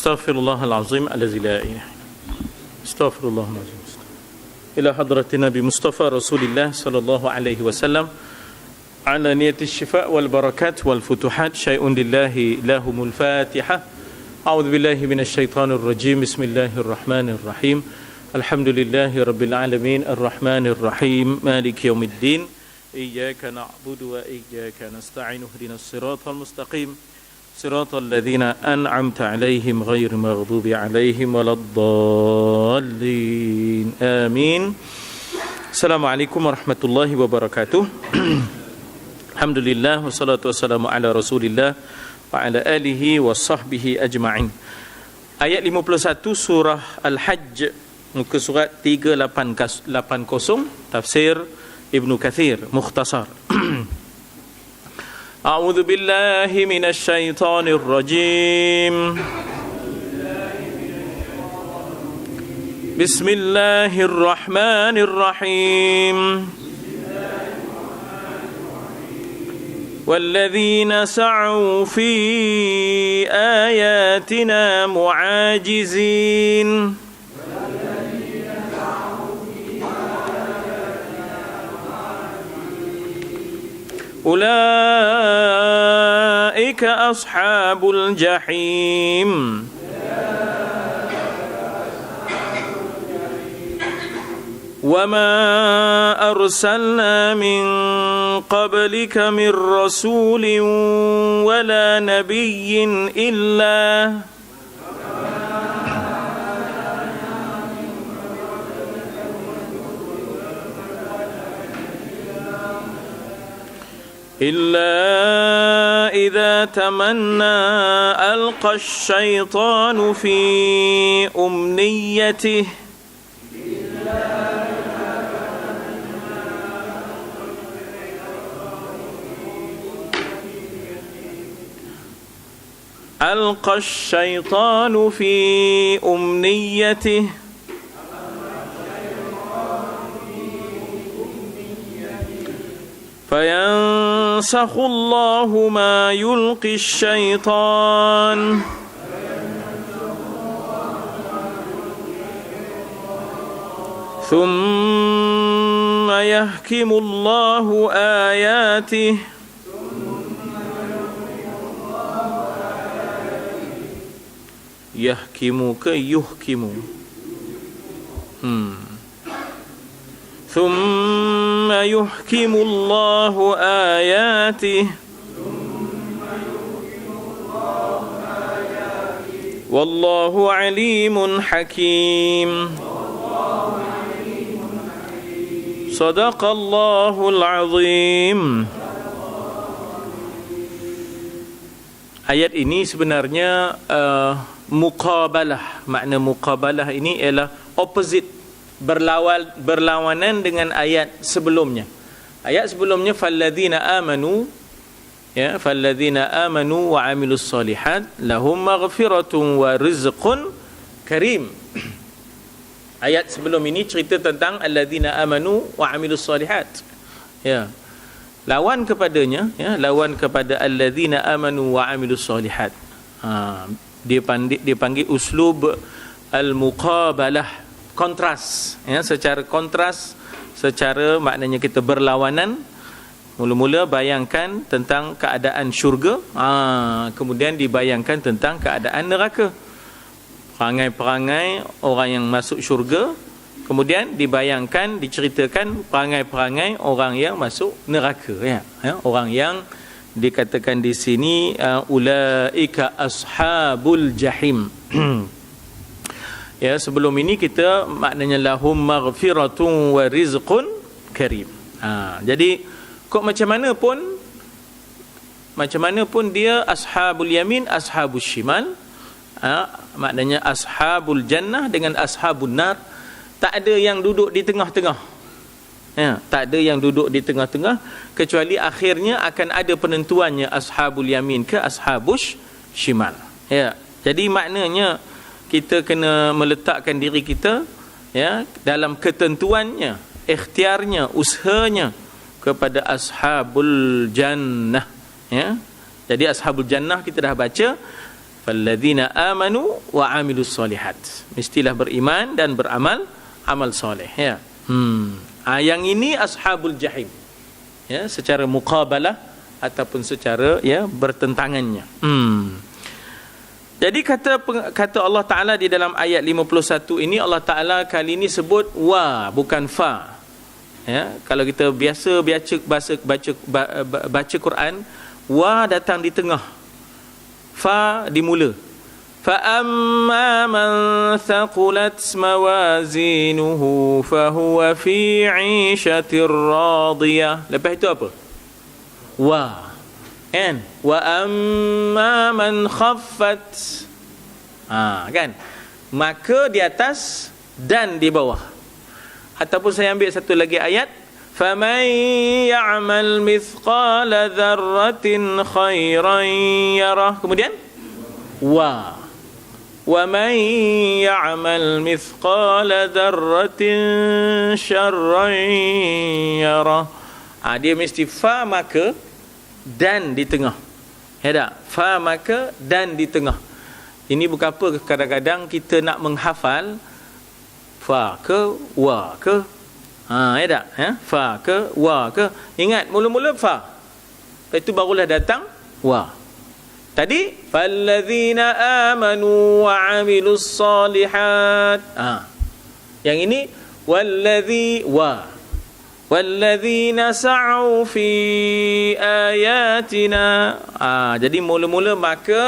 Astaghfirullahalazim allazi la ilaha. Astaghfirullahalazim. Ila hadratin Nabi Mustafa Rasulillah sallallahu alaihi wasallam. Ala niyati syifa wal barakat wal futuhat syai'un lillahi lahumul Fatihah. A'udzu billahi minasyaitonir rajim. Bismillahirrahmanirrahim. Alhamdulillahi rabbil alamin arrahmanir rahim maliki yaumiddin. Iyyaka na'budu wa iyyaka nasta'in. Ihdinas siratal mustaqim. صراط الذين أنعمت عليهم غير مغضوب عليهم ولا الضالين آمين. السلام عليكم ورحمة الله وبركاته. الحمد لله والصلاة والسلام على رسول الله وعلى آله وصحبه أجمعين. Ayat 51 surah Al-Hajj, muka surat 380, tafsir Ibnu Kathir mukhtasar. أعوذ بالله من الشيطان الرجيم. بسم الله الرحمن الرحيم. والذين سعوا في آياتنا معاجزين أولئك أصحاب الجحيم وما أرسلنا من قبلك من رسول ولا نبي إلا إذا تمنى ألقى الشيطان في أمنيته فينسخ الله ما يلقي الشيطان ثم يحكم الله آياته ثم يحكم الله آياته والله عليم حكيم صدق الله العظيم. Ayat ini sebenarnya muqabalah. Makna muqabalah ini ialah opposite, berlawanan dengan ayat sebelumnya. Ayat sebelumnya falladzina amanu, ya, falladzina amanu wa amilus solihat lahum maghfiratun wa rizqun karim. Ayat sebelum ini cerita tentang alladzina amanu wa amilus solihat. Ya. Lawan kepadanya, ya, lawan kepada alladzina amanu wa amilus solihat. Dia panggil uslub al-muqabalah, kontras, ya, secara kontras, secara maknanya kita berlawanan. Mula-mula bayangkan tentang keadaan syurga, kemudian dibayangkan tentang keadaan neraka. Perangai-perangai orang yang masuk syurga, kemudian dibayangkan, diceritakan perangai-perangai orang yang masuk neraka, ya. Orang yang dikatakan di sini ulaika ashabul jahim. Ya, sebelum ini kita maknanya lahum maghfiratun wa rizqun karim. Jadi kok macam mana pun dia ashabul yamin, ashabul shimal, maknanya ashabul jannah dengan ashabun nar, tak ada yang duduk di tengah-tengah. Ya, tak ada yang duduk di tengah-tengah, kecuali akhirnya akan ada penentuannya ashabul yamin ke ashabul shimal. Ya, jadi maknanya kita kena meletakkan diri kita, ya, dalam ketentuannya, ikhtiarnya, usahanya kepada ashabul jannah, ya. Jadi ashabul jannah kita dah baca Falladzina amanu wa amilus solihat. Mestilah beriman dan beramal amal soleh, ya. Yang ini ashabul jahim, ya, secara muqabalah ataupun secara, ya, bertentangannya. Jadi kata Allah Ta'ala di dalam ayat 51 ini, Allah Ta'ala kali ini sebut wa, bukan fa. Ya, kalau kita biasa baca Quran, wa datang di tengah, fa di mula. Fa amma man thaqulat mawazinuhu fahuwa fi 'ishatir radiyah. Lepas itu apa? Wa. Kan? Wa amma man khaffat. Kan? Maka di atas dan di bawah. Ataupun saya ambil satu lagi ayat, faman ya'mal mithqala dzarratin khairan yarah. Kemudian wa man ya'mal mithqala dzarratin syarran yarah. Dia mesti fa maka dan di tengah. Ya tak? Fa maka dan di tengah. Ini bukan apa, kadang-kadang kita nak menghafal fa ke wa ke, ya tak? Fa ke wa ke. Ingat mula-mula fa, lepas itu barulah datang wa. Tadi falladzina amanu wa amilus solihat. Yang ini walladzina sa'u fi ayatina. Jadi mula-mula maka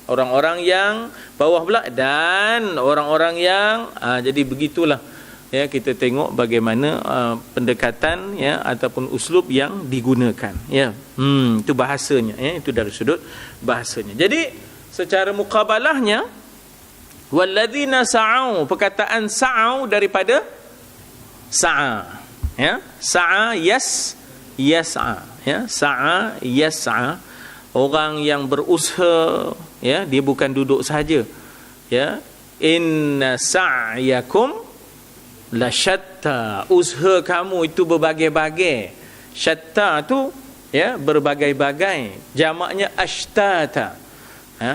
orang-orang yang, bawah pula dan orang-orang yang, jadi begitulah, ya, kita tengok bagaimana pendekatan, ya, ataupun uslub yang digunakan, ya. Itu bahasanya, ya, itu dari sudut bahasanya. Jadi secara muqabalahnya, walladzina sa'u, perkataan sa'u daripada sa'a, ya, sa'a yas'a, ya, sa'a yas'a, orang yang berusaha, ya, dia bukan duduk saja, ya. Inna sa'yakum la syatta, usaha kamu itu berbagai-bagai. Syatta tu, ya, berbagai-bagai, jamaknya ashtata.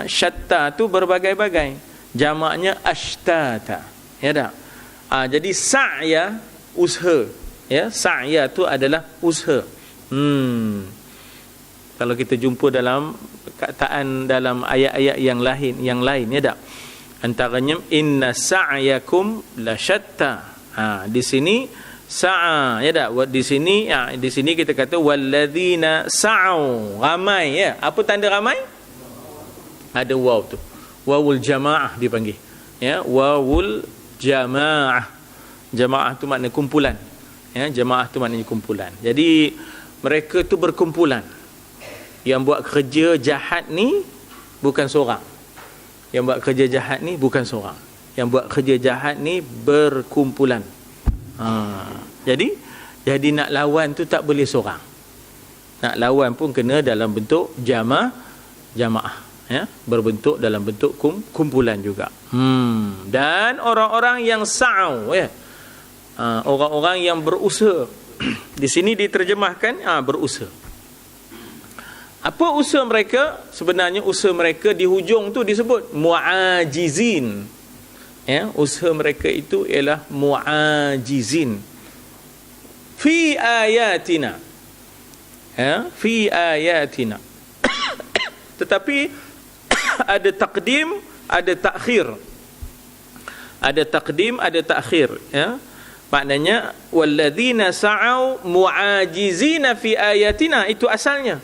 Syatta tu berbagai-bagai, jamaknya ashtata, ya tak? Jadi sa'ya usaha, ya, sa'ya tu adalah usaha. Kalau kita jumpa dalam perkataan dalam ayat-ayat yang lain, ya tak? Antaranya inna sa'yakum la syatta. Di sini sa'a, ya tak? Di sini kita kata walladzina sa'u, ramai, ya. Apa tanda ramai? Ada waw tu. Wawul jamaah dipanggil. Ya, wawul jamaah. Jamaah tu makna kumpulan. Ya, jamaah tu maknanya kumpulan. Jadi mereka tu berkumpulan. Yang buat kerja jahat ni bukan seorang. Yang buat kerja jahat ni bukan seorang. Yang buat kerja jahat ni berkumpulan. Jadi nak lawan tu tak boleh seorang. Nak lawan pun kena dalam bentuk jamaah, ya, berbentuk dalam bentuk kumpulan juga. Dan orang-orang yang sa'u, ya, orang-orang yang berusaha. Di sini diterjemahkan berusaha. Apa usaha mereka? Sebenarnya usaha mereka di hujung tu disebut mu'ajizin. Ya, usaha mereka itu ialah mu'ajizin. Fi ayatina. Ya, fi ayatina. Tetapi ada taqdim, ada takhir. Ada taqdim, ada takhir, ya. Maknanya walladzina sa'au mu'ajizina fi ayatina, itu asalnya.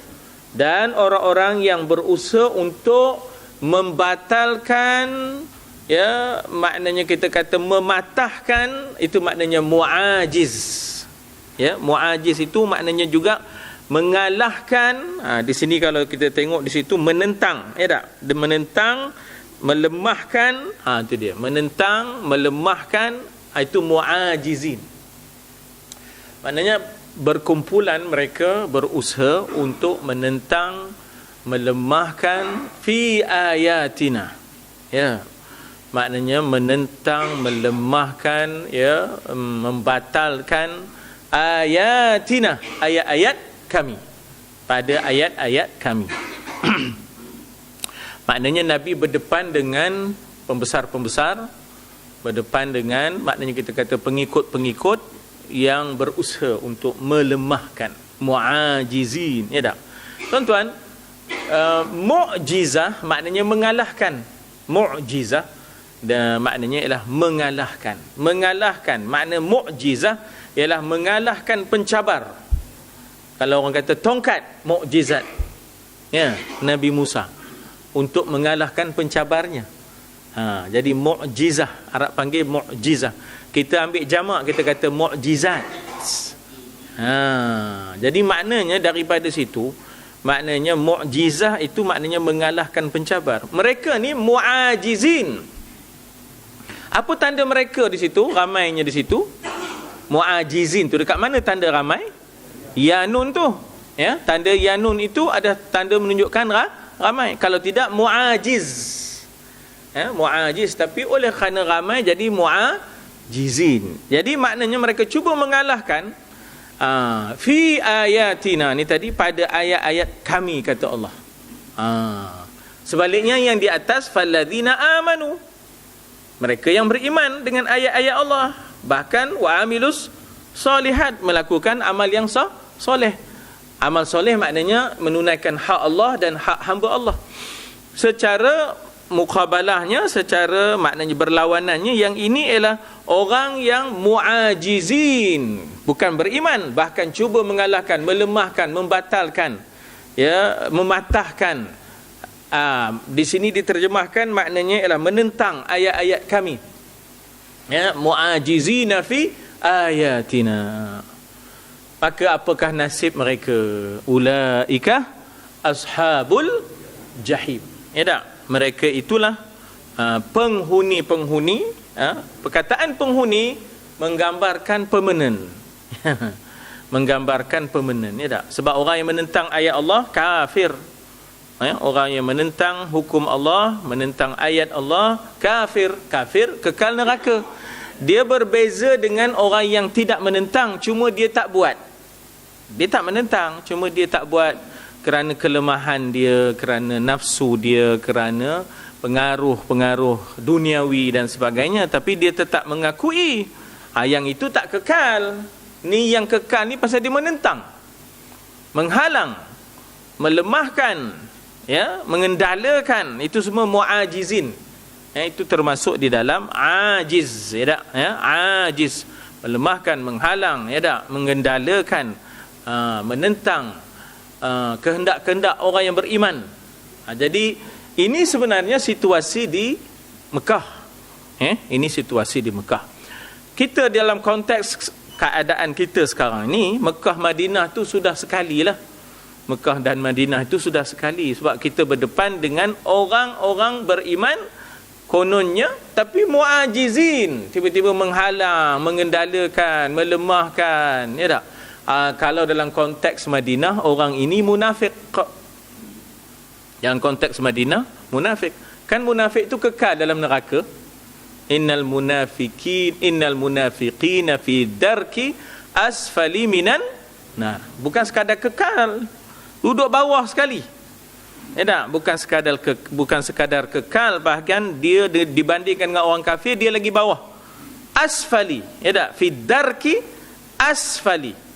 Dan orang-orang yang berusaha untuk membatalkan, ya, maknanya kita kata mematahkan, itu maknanya mu'ajiz. Ya, mu'ajiz itu maknanya juga mengalahkan. Di sini kalau kita tengok di situ menentang, ya tak? Menentang, melemahkan, itu dia. Menentang, melemahkan, itu mu'ajizin. Maknanya berkumpulan mereka berusaha untuk menentang, melemahkan fi ayatina. Ya. Maknanya menentang, melemahkan, ya, membatalkan ayatina, ayat-ayat kami. Pada ayat-ayat kami. Maknanya Nabi berdepan dengan pembesar-pembesar, berdepan dengan, maknanya kita kata pengikut-pengikut yang berusaha untuk melemahkan, mu'ajizin, ya tak? Tuan-tuan, mu'jizah maknanya mengalahkan. Mu'jizah dan maknanya ialah mengalahkan. Mengalahkan, makna mu'jizah ialah mengalahkan pencabar. Kalau orang kata tongkat, mu'jizat, ya, Nabi Musa untuk mengalahkan pencabarnya. Jadi mu'jizah, Arab panggil mu'jizah. Kita ambil jamak, kita kata mu'jizat. Jadi maknanya daripada situ, maknanya mu'jizah itu maknanya mengalahkan pencabar. Mereka ni mu'ajizin. Apa tanda mereka di situ? Ramainya di situ. Mu'ajizin tu dekat mana tanda ramai? Ya nun tu. Ya, tanda ya nun itu ada tanda menunjukkan ramai. Kalau tidak mu'ajiz. Ya, mu'ajiz, tapi oleh kerana ramai jadi mu'ajizin. Jadi maknanya mereka cuba mengalahkan fi ayatina, ni tadi pada ayat-ayat kami, kata Allah. Sebaliknya yang di atas, falladzina amanu, mereka yang beriman dengan ayat-ayat Allah, bahkan wa amilus solihat, melakukan amal yang soleh. Amal soleh maknanya menunaikan hak Allah dan hak hamba Allah. Secara muqabalahnya, secara maknanya berlawanannya, yang ini ialah orang yang mu'ajizin, bukan beriman, bahkan cuba mengalahkan, melemahkan, membatalkan, ya, mematahkan. Di sini diterjemahkan maknanya ialah menentang ayat-ayat kami, ya, mu'ajizina fi ayatina. Maka apakah nasib mereka? Ulaika ashabul jahim, ya tak? Mereka itulah penghuni-penghuni. Perkataan penghuni menggambarkan permanent. Menggambarkan permanent, ya tak? Sebab orang yang menentang ayat Allah kafir. Orang yang menentang hukum Allah, menentang ayat Allah, kafir. Kafir kekal neraka. Dia berbeza dengan orang yang tidak menentang, cuma dia tak buat. Dia tak menentang, cuma dia tak buat kerana kelemahan dia, kerana nafsu dia, kerana pengaruh-pengaruh duniawi dan sebagainya. Tapi dia tetap mengakui yang itu tak kekal. Ni yang kekal ni pasal dia menentang, menghalang, melemahkan, ya, mengendalakan. Itu semua mu'ajizin. Itu termasuk di dalam ajiz, ya tak? Ya, ajiz, melemahkan, menghalang, ya tak? Mengendalakan, menentang kehendak-kehendak orang yang beriman. Jadi ini sebenarnya situasi di Mekah. Ini situasi di Mekah. Kita dalam konteks keadaan kita sekarang ni, Mekah Madinah tu sudah sekali lah. Mekah dan Madinah itu sudah sekali. Sebab kita berdepan dengan orang-orang beriman kononnya, tapi mu'ajizin, tiba-tiba menghalang, mengendalakan, melemahkan, ya tak? Kalau dalam konteks Madinah, orang ini munafik. Dalam konteks Madinah, munafik. Kan munafik itu kekal dalam neraka. Innal munafiqina fi darki asfali minan nar. Bukan sekadar kekal, duduk bawah sekali. Ya tak? Bukan sekadar kekal, bahkan dia dibandingkan dengan orang kafir, dia lagi bawah. Asfali, ya tak? Fi darki asfali.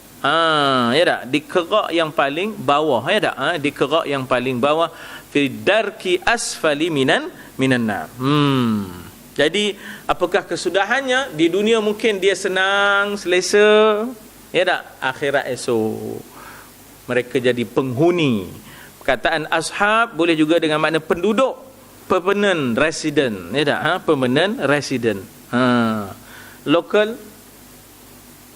Ya tak? Di kerak yang paling bawah, ya tak? Di kerak yang paling bawah, fi darki asfali minan nar. Jadi apakah kesudahannya? Di dunia mungkin dia senang, selesa, ya tak? Akhirat esok mereka jadi penghuni. Perkataan ashab boleh juga dengan makna penduduk, permanent resident, ya tak? Permanent resident. Local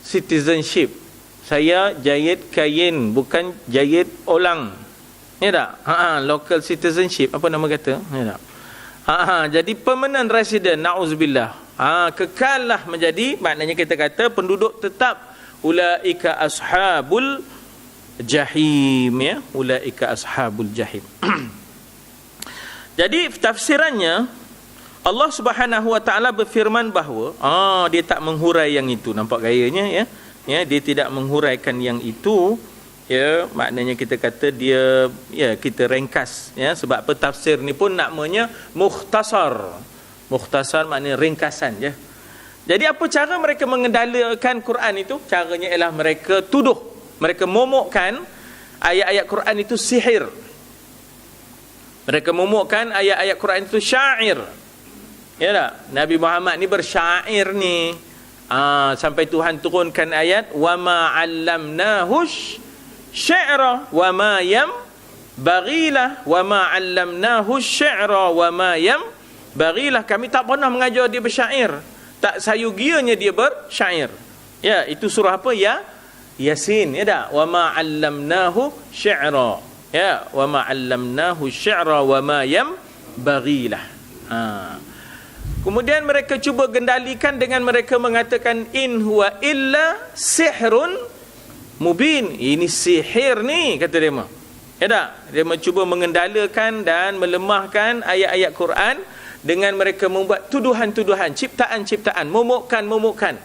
citizenship. Saya jahit kain, bukan jahit orang, ya tak? Local citizenship, apa nama kata, ya tak? Jadi permanent resident, na'udzubillah, kekallah menjadi, maknanya kita kata penduduk tetap. Ulaika ashabul jahim, ya, ulaika ashabul jahim. Jadi tafsirannya, Allah Subhanahu wa taala berfirman bahawa dia tak menghurai yang itu. Nampak gayanya, ya? Ya, dia tidak menghuraikan yang itu, ya, maknanya kita kata dia, ya, kita ringkas, ya, sebab apa tafsir ni pun namanya mukhtasar. Mukhtasar maknanya ringkasan, ya. Jadi apa cara mereka mengendalikan Quran itu? Caranya ialah mereka tuduh, mereka momokkan ayat-ayat Quran itu sihir. Mereka momokkan ayat-ayat Quran itu syair. Ya tak? Nabi Muhammad ni bersyair ni. Sampai Tuhan turunkan ayat wa ma 'allamnahu syi'ra wa ma yambaghilah wa ma 'allamnahu syi'ra wa ma yambaghilah. Kami tak pernah mengajar dia bersyair. Tak sayugianya dia bersyair. Ya, itu surah apa? Ya, Yasin, ya tak? Wa ma 'allamnahu syi'ra. Ya, wa ma 'allamnahu syi'ra wa ma yambaghilah. Kemudian mereka cuba gendalikan dengan mereka mengatakan in huwa illa sihrun mubin. Ini sihir ni, kata dia. Ya tak? Dia mencuba mengendalikan dan melemahkan ayat-ayat Quran dengan mereka membuat tuduhan-tuduhan, ciptaan-ciptaan, momokkan.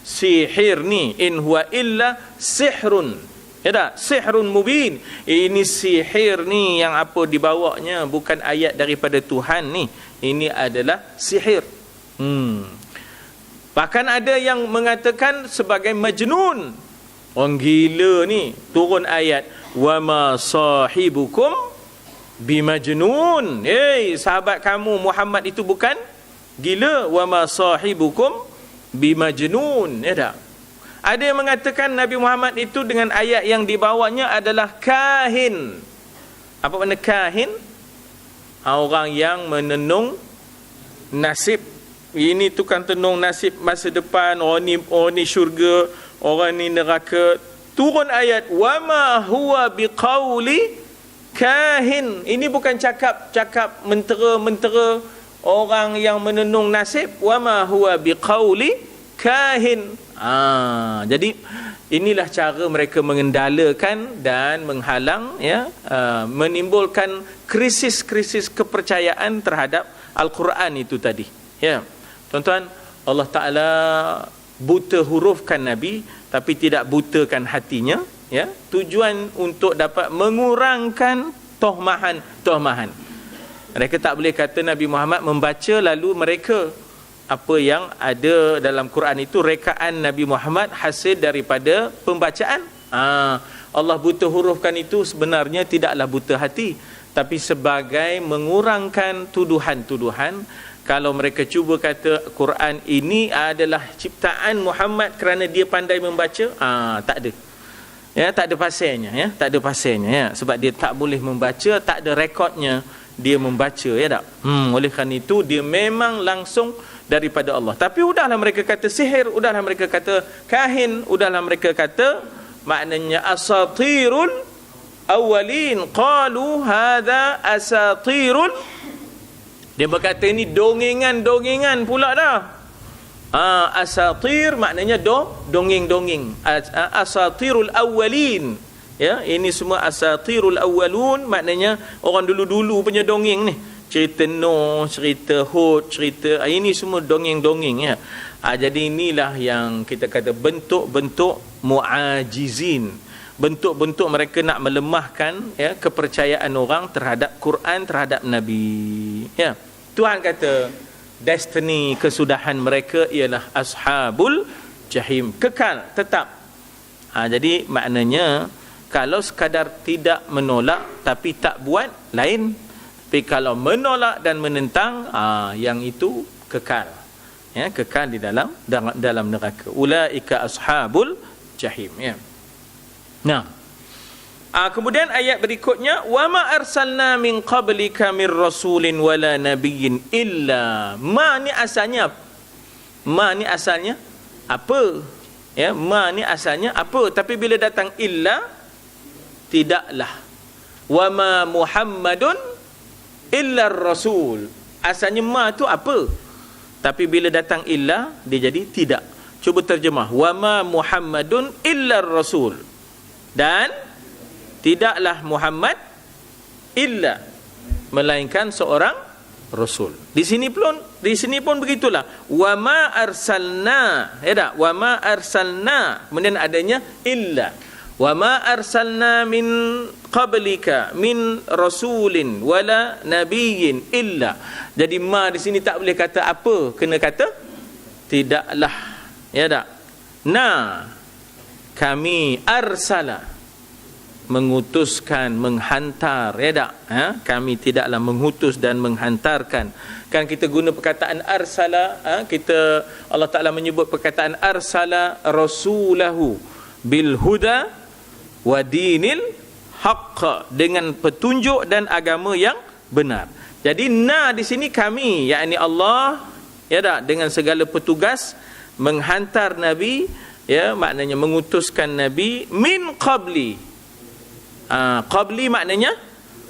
Sihir ni, in huwa illa sihrun. Ya tak? Sihrun mubin. Ini sihir ni yang apa dibawanya bukan ayat daripada Tuhan ni. Ini adalah sihir. Bahkan ada yang mengatakan sebagai majnun. Orang gila ni. Turun ayat wa ma sahibukum bimajnun. Sahabat kamu Muhammad itu bukan gila. Wa ma sahibukum bimajnun. Ya tak? Ada yang mengatakan Nabi Muhammad itu dengan ayat yang dibawanya adalah kahin. Apa makna kahin? Orang yang menenung nasib. Ini tukang tenung nasib masa depan. Orang ni syurga, orang ni neraka. Turun ayat wa ma huwa biqauli kahin. Ini bukan cakap mentera orang yang menenung nasib. Wa ma huwa biqauli kahin. Jadi inilah cara mereka mengendalikan dan menghalang, ya, menimbulkan krisis-krisis kepercayaan terhadap Al-Quran itu tadi. Ya, tuan-tuan, Allah Ta'ala buta hurufkan Nabi tapi tidak butakan hatinya, ya. Tujuan untuk dapat mengurangkan tohmahan. Mereka tak boleh kata Nabi Muhammad membaca lalu mereka apa yang ada dalam Quran itu rekaan Nabi Muhammad hasil daripada pembacaan. Allah buta hurufkan itu sebenarnya tidaklah buta hati, tapi sebagai mengurangkan tuduhan-tuduhan. Kalau mereka cuba kata Quran ini adalah ciptaan Muhammad kerana dia pandai membaca, tak ada. Ya, tak ada pasirnya, ya, tak ada pasirnya, ya, sebab dia tak boleh membaca, tak ada rekodnya dia membaca, ya tak? Oleh kerana itu dia memang langsung daripada Allah. Tapi udahlah mereka kata sihir, udahlah mereka kata kahin, udahlah mereka kata maknanya asatirul awwalin, qalu hadza asatirul. Dia berkata ini dongengan pula dah. Asatir maknanya dongeng-dongeng. Asatirul awwalin. Ya, ini semua asatirul awwalun, maknanya orang dulu-dulu punya dongeng ni. Cerita Nuh, cerita Hud, cerita ini semua dongeng-dongeng, ya. Jadi inilah yang kita kata bentuk-bentuk mu'ajizin, bentuk-bentuk mereka nak melemahkan, ya, kepercayaan orang terhadap Quran, terhadap Nabi, ya. Tuhan kata destiny, kesudahan mereka ialah ashabul jahim, kekal, tetap. Jadi maknanya kalau sekadar tidak menolak tapi tak buat, lain. Tapi kalau menolak dan menentang, yang itu kekal, ya, kekal di dalam neraka. Ulaika ashabul jahim, ya. Nah, kemudian ayat berikutnya wa ma arsalna min qablika min rasulin wala nabiyyin illa. Ma ni asalnya apa? Ya, ma ni asalnya apa? Tapi bila datang illa, tidaklah. Wa ma Muhammadun illa rasul. Asalnya ma tu apa? Tapi bila datang illa, dia jadi tidak. Cuba terjemah. Wa ma Muhammadun illa rasul. Dan tidaklah Muhammad illa, melainkan seorang rasul. Di sini pun begitulah. Wa ma arsalna, ya tak? Wa ma arsalna, kemudian adanya illa. Wa ma arsalna min qablika min rasulin wala nabiyyin illa. Jadi ma di sini tak boleh kata apa, kena kata tidaklah. Ya tak? Na, kami arsala, mengutuskan, menghantar. Ya tak? Kami tidaklah mengutus dan menghantarkan. Kan kita guna perkataan arsala, kita Allah Ta'ala menyebut perkataan arsala rasulahu bil huda wa dinil haqq, dengan petunjuk dan agama yang benar. Jadi na di sini kami, yakni Allah, ya tak, dengan segala petugas menghantar nabi, ya, maknanya mengutuskan nabi min qabli. Qabli maknanya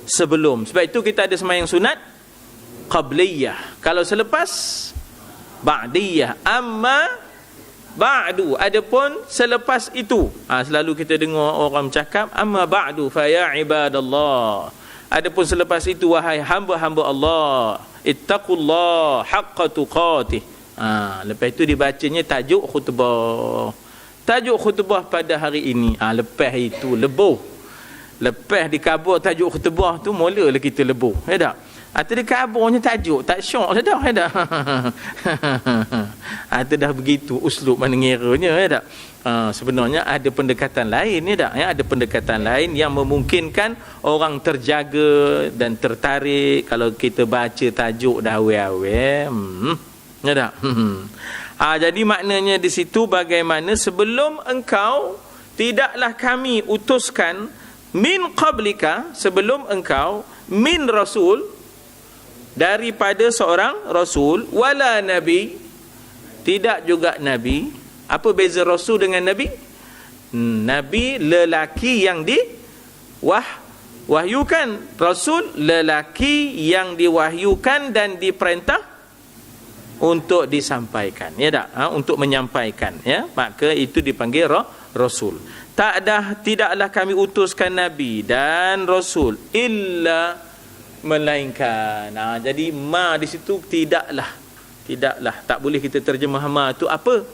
sebelum. Sebab itu kita ada sembahyang sunat qabliyah. Kalau selepas ba'diyah. Amma ba'du, adapun selepas itu. Selalu kita dengar orang bercakap amma ba'du fa ya ibadallah. Adapun selepas itu, wahai hamba-hamba Allah, ittaqullah haqqa tuqatih. Lepas itu dibacanya tajuk khutbah. Tajuk khutbah pada hari ini. Lepas itu lebuh. Lepas dikabur tajuk khutbah tu, mulalah kita lebuh. Ya tak? Atau dia kaburnya tajuk, tak syok dah. Ya tak? Atau dah begitu uslub mana ngiranya. Ya tak? Sebenarnya ada pendekatan lain. Ya tak? Ya, ada pendekatan lain yang memungkinkan orang terjaga dan tertarik kalau kita baca tajuk dah awal-awal. Ya tak? Jadi maknanya di situ bagaimana sebelum engkau tidaklah kami utuskan min qablika, sebelum engkau, min rasul, daripada seorang rasul, wala nabi, tidak juga nabi. Apa beza rasul dengan nabi? Nabi lelaki yang diwahyukan, rasul lelaki yang diwahyukan dan diperintah untuk disampaikan. Ya tak? Untuk menyampaikan, ya, maka itu dipanggil rasul. Tidaklah kami utuskan nabi dan rasul illa, melainkan. Jadi ma di situ tidaklah, tak boleh kita terjemah ma tu apa.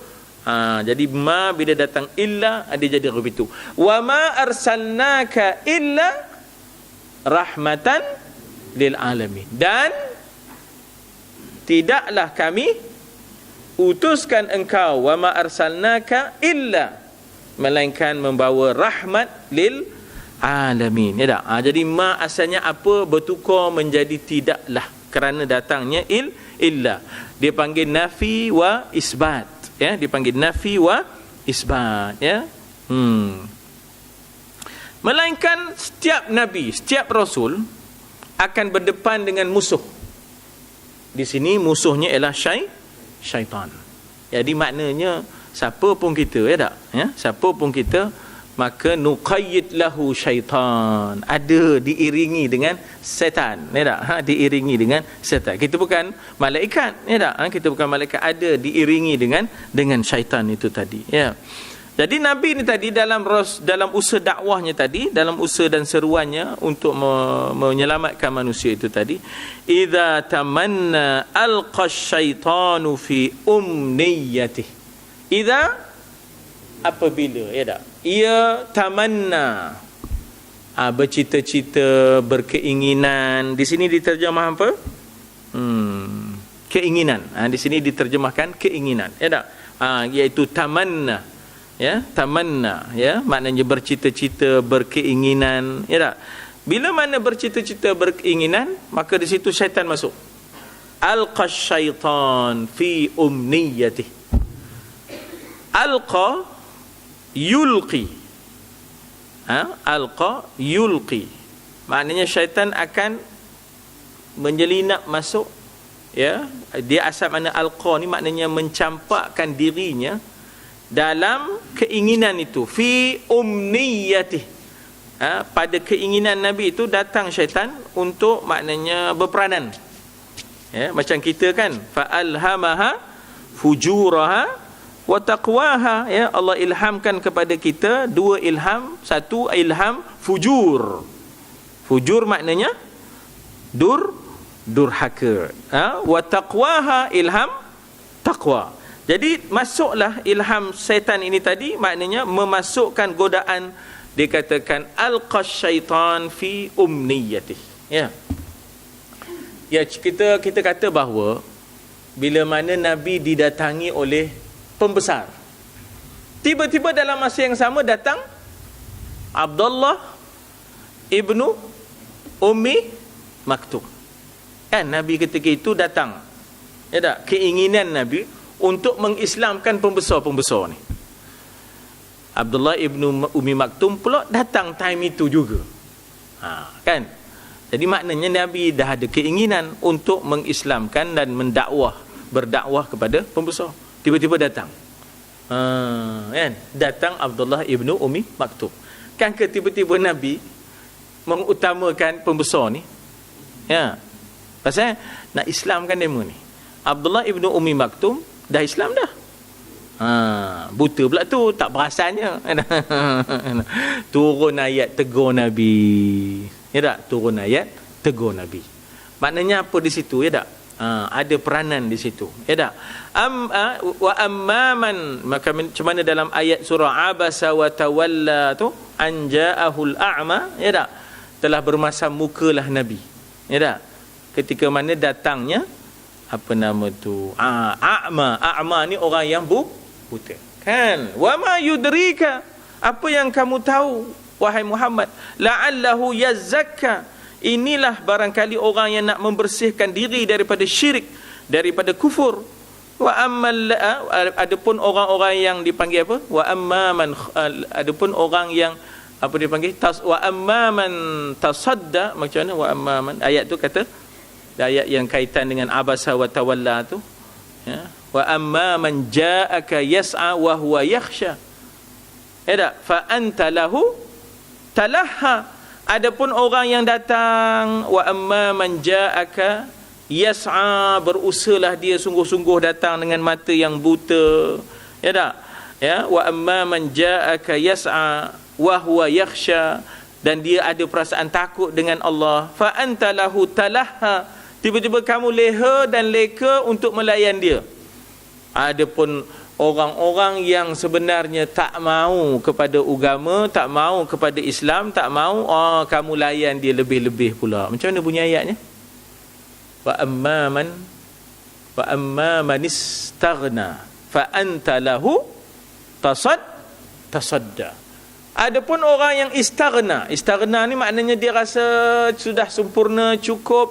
Jadi ma bila datang illa, dia jadi begitu. Wa ma arsalnaka illa rahmatan lil alamin, dan tidaklah kami utuskan engkau, wa ma arsalnaka illa, melainkan membawa rahmat lil alamin. Ya tak? Jadi ma asalnya apa, bertukar menjadi tidaklah kerana datangnya illa. Dia panggil nafi wa isbat. Ya, dipanggil nafi wa isbat. Ya. Melainkan setiap nabi, setiap rasul akan berdepan dengan musuh. Di sini musuhnya ialah syaitan. Jadi maknanya siapa pun kita, ya tak? Ya, siapa pun kita, maka nuqayyid lahu syaitan, ada diiringi dengan setan. Ya tak? Diiringi dengan setan. Kita bukan malaikat, ya tak? Kita bukan malaikat, ada diiringi dengan syaitan itu tadi. Ya. Jadi Nabi ni tadi dalam usaha dakwahnya tadi, dalam usaha dan seruannya untuk menyelamatkan manusia itu tadi, idza tamanna alqa syaitanu fi umniyatihi. Idza, apabila, ya tak? Ia tamanna, bercita-cita, berkeinginan. Di sini diterjemah apa? Keinginan. Di sini diterjemahkan keinginan, ya tak? Iaitu tamanna. Ya, tamanna, ya, maknanya bercita-cita, berkeinginan, ya tak? Bila mana bercita-cita, berkeinginan, maka di situ syaitan masuk. Alqa syaitan fi umniyatihi. Alqa yulqi. Alqa yulqi, maknanya syaitan akan menyelinap masuk, ya. Dia asal mana alqa ni, maknanya mencampakkan dirinya dalam keinginan itu, fi umniyatih. Pada keinginan Nabi itu datang syaitan untuk maknanya berperanan. Ya, macam kita kan, fa alhamaha fujuraha wa taqwaha. Ya, Allah ilhamkan kepada kita dua ilham. Satu ilham fujur. Fujur maknanya durhaka. Wa taqwaha, ilham taqwa. Jadi masuklah ilham syaitan ini tadi, maknanya memasukkan godaan dikatakan alqas syaitan fi umniyatih. Ya. Ya, kita kata bahawa bila mana Nabi didatangi oleh pembesar, tiba-tiba dalam masa yang sama datang Abdullah ibnu Ummi Maktum. Kan Nabi ketika itu datang. Ya tak? Keinginan Nabi untuk mengislamkan pembesar-pembesar ni. Abdullah ibnu Ummi Maktum pula datang time itu juga. Kan? Jadi maknanya Nabi dah ada keinginan untuk mengislamkan dan berdakwah kepada pembesar. Tiba-tiba datang. Kan? Datang Abdullah ibnu Ummi Maktum. Kan ke tiba-tiba Nabi mengutamakan pembesar ni? Ya. Pasal nak islamkan demo ni. Abdullah ibnu Ummi Maktum dah Islam dah. Buta pula tu, tak perasannya. Turun ayat tegur Nabi. Ya tak? Turun ayat tegur Nabi. Maknanya apa di situ? Ya tak? Ada peranan di situ. Ya tak? Wa amman, maka macam mana dalam ayat surah Abasa wa tawalla tu, an ja'ahul a'ma, ya tak? Telah bermasam mukalah Nabi. Ya tak? Ketika mana datangnya apa nama tu? A'ma ni orang yang buta. Kan? Wa ma yudrika, apa yang kamu tahu wahai Muhammad, la'allahu yazakka, inilah barangkali orang yang nak membersihkan diri daripada syirik, daripada kufur. Wa ammal, adapun orang-orang yang dipanggil apa? Wa amman, adapun orang yang apa dipanggil? Wa amman tasadda, macam mana? Wa amman, ayat tu kata, ayat yang kaitan dengan abasa wa tawalla tu, ya. Wa amman ja'aka yas'a wa huwa yakhsha, ya tak? Fa anta lahu talaha, adapun orang yang datang, wa amma man ja'aka yas'a, berusahalah dia sungguh-sungguh datang dengan mata yang buta, ya tak? Ya, wa amma man ja'aka yas'a wa huwa yakhsha, dan dia ada perasaan takut dengan Allah, fa anta lahu talaha, tiba-tiba kamu leha dan leka untuk melayan dia. Adapun orang-orang yang sebenarnya tak mau kepada agama, tak mau kepada Islam, tak mau, kamu layan dia lebih-lebih pula. Macam mana bunyi ayatnya? Wa amma man istaghna fa anta lahu tasadda. Adapun orang yang istaghna ni maknanya dia rasa sudah sempurna, cukup,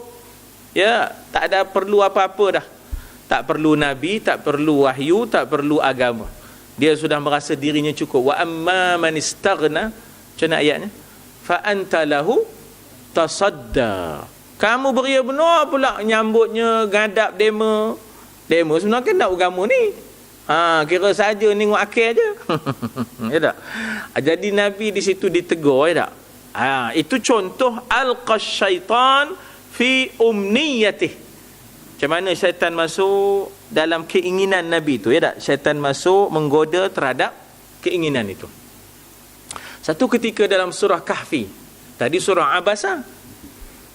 ya, tak ada perlu apa-apa dah. Tak perlu Nabi, tak perlu wahyu, tak perlu agama. Dia sudah merasa dirinya cukup. Wa amma man istaghna, macam mana ayatnya? Fa anta lahu tasadda. Kamu beria benar pula nyambutnya, gadap demo. Demo sebenarnya kan tak agama ni. Kira saja tengok akhir aja. Ya tak? Jadi Nabi di situ ditegur, ya tak? Itu contoh alqas syaitan fi umniyatih. Macam mana syaitan masuk dalam keinginan Nabi tu, ya tak? Syaitan masuk menggoda terhadap keinginan itu. Satu ketika dalam surah Kahfi, tadi surah Abasa,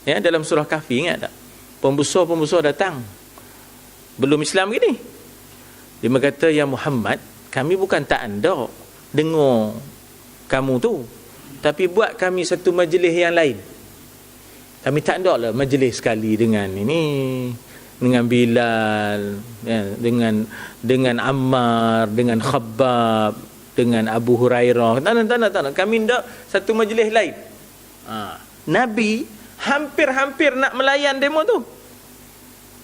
ya, dalam surah Kahfi, ingat tak? Pembesar-pembesar datang, belum Islam gini. Dia berkata, ya Muhammad, kami bukan tak anda dengar kamu tu, tapi buat kami satu majlis yang lain. Kami tak ada lah majlis sekali dengan ini, dengan Bilal, ya, dengan Ammar, dengan Khabbab, dengan Abu Hurairah. Tak nak. Kami tak satu majlis lain. Nabi hampir-hampir nak melayan demo tu.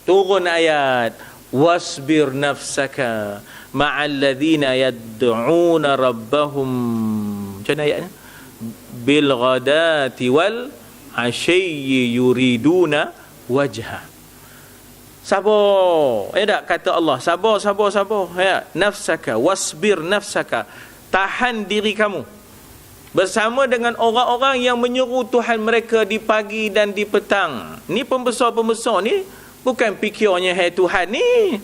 Turun ayat, wasbir nafsaka ma'al ladzina yad'una rabbahum. Macam mana ayatnya? Bil ghadati wal ashiyyi yuriduna wajha. Sabar, ya tak? Kata Allah, sabar, ya. Nafsaka, wasbir nafsaka, tahan diri kamu bersama dengan orang-orang yang menyeru Tuhan mereka di pagi dan di petang. Ni pembesar-pembesar ni bukan fikirnya hai Tuhan ni.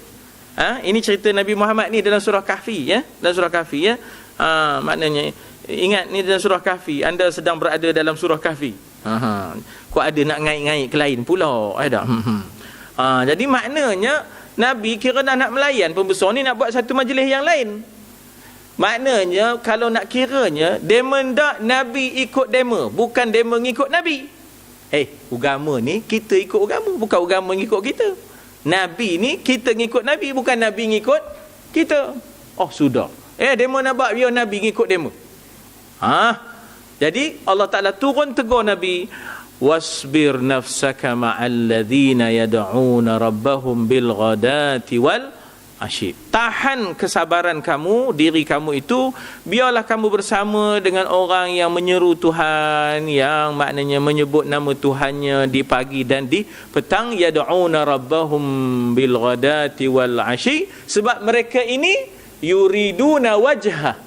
Ini cerita Nabi Muhammad ni dalam surah Kahfi, ya. Dalam surah Kahfi, ya. Maknanya ingat ni dalam surah Kahfi, anda sedang berada dalam surah Kahfi. Kau ada nak ngait-ngait ke lain pula, ada. Jadi maknanya Nabi kira dah nak melayan pembesar ni, nak buat satu majlis yang lain. Maknanya kalau nak kiranya dema ndak Nabi ikut dema, bukan dema ngikut Nabi. Agama ni kita ikut agama, bukan agama ngikut kita. Nabi ni kita ngikut Nabi, bukan Nabi ngikut kita. Oh sudah. Dema nak buat biar Nabi ngikut dema. Jadi Allah Ta'ala turun tegur Nabi, wasbir nafsaka ma'al ladzina yad'una rabbahum bil ghadati wal asyib. Tahan kesabaran kamu, diri kamu itu, biarlah kamu bersama dengan orang yang menyeru Tuhan, yang maknanya menyebut nama Tuhannya di pagi dan di petang, yad'una rabbahum bil ghadati wal asyib, sebab mereka ini yuriduna wajha,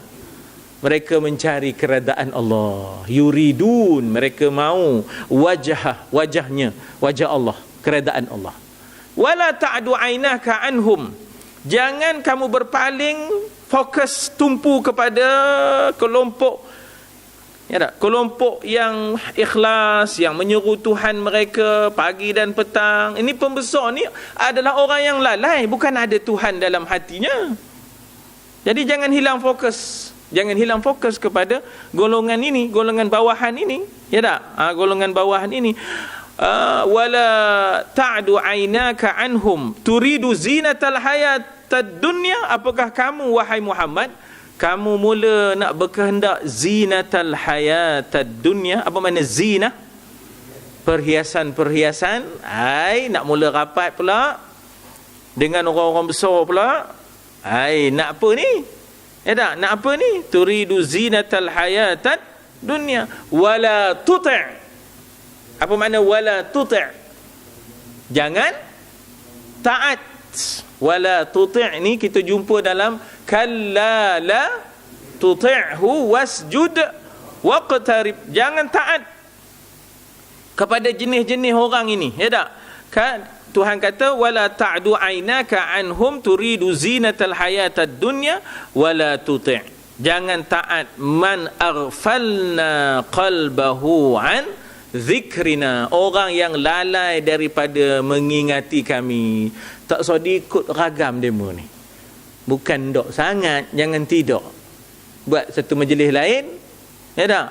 mereka mencari keredaan Allah. Yuridun, mereka mau wajahnya, wajah Allah, keredaan Allah. Wala ta'du ainaka anhum, jangan kamu berpaling fokus tumpu kepada kelompok kelompok yang ikhlas, yang menyeru Tuhan mereka pagi dan petang. Ini pembesar ni adalah orang yang lalai, bukan ada Tuhan dalam hatinya. Jadi jangan hilang fokus. Jangan hilang fokus kepada golongan ini, golongan bawahan ini. Ya tak? Golongan bawahan ini. Wala ta'du aynaka anhum turidu zinatal hayatad dunya. Apakah kamu, wahai Muhammad, kamu mula nak berkehendak zinatal hayatad dunya? Apa makna zina? Perhiasan-perhiasan. Nak mula rapat pula dengan orang-orang besar pula. Nak apa ni? Tak? Nak apa ni? Turidu zinatal hayatad dunya wala tuti'. Apa makna wala tuti'? Jangan taat. Wala tuti' ni kita jumpa dalam kalla la tuti'hu wasjud waqtarib. Jangan taat kepada jenis-jenis orang ini. Ya tak? Tuhan kata wala ta'du aynaka anhum turidu zinatal hayatad dunya wala tuti'. Jangan taat man aghfalna qalbahu an zikrina, orang yang lalai daripada mengingati kami. Tak usah diikut ragam demo ni. Bukan dok sangat, jangan tidak. Buat satu majlis lain, ya tak?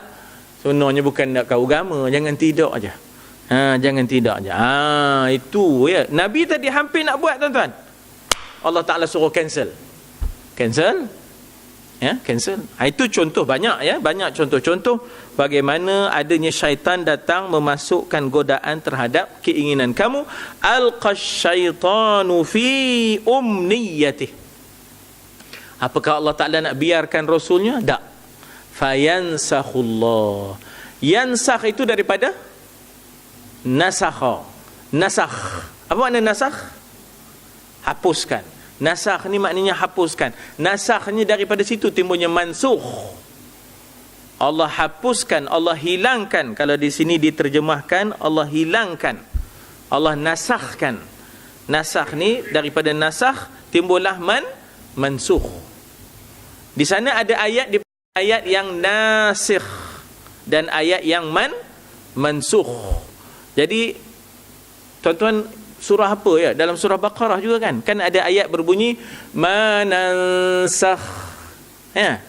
Sebenarnya bukan nak kau agama, jangan tidak aja. Jangan tidak aja. Itu ya. Nabi tadi hampir nak buat, tuan-tuan. Allah Ta'ala suruh cancel. Cancel. Ya, cancel. Itu contoh banyak ya, banyak contoh-contoh bagaimana adanya syaitan datang memasukkan godaan terhadap keinginan kamu. Alqasyaitanu fi umniyatih. Apakah Allah Ta'ala nak biarkan Rasulnya? Tak. Fayansakhullah. Yansakh itu daripada nasakha. Nasakh. Apa makna nasakh? Hapuskan. Nasakh ni maknanya hapuskan. Nasakhnya daripada situ timbulnya mansukh. Allah hapuskan, Allah hilangkan. Kalau di sini diterjemahkan Allah hilangkan, Allah nasakhkan. Nasakh ni daripada nasakh timbullah mansukh. Di sana ada ayat yang nasikh dan ayat yang mansukh. Jadi tuan-tuan, surah apa ya? Dalam surah Baqarah juga kan ada ayat berbunyi manansakh ya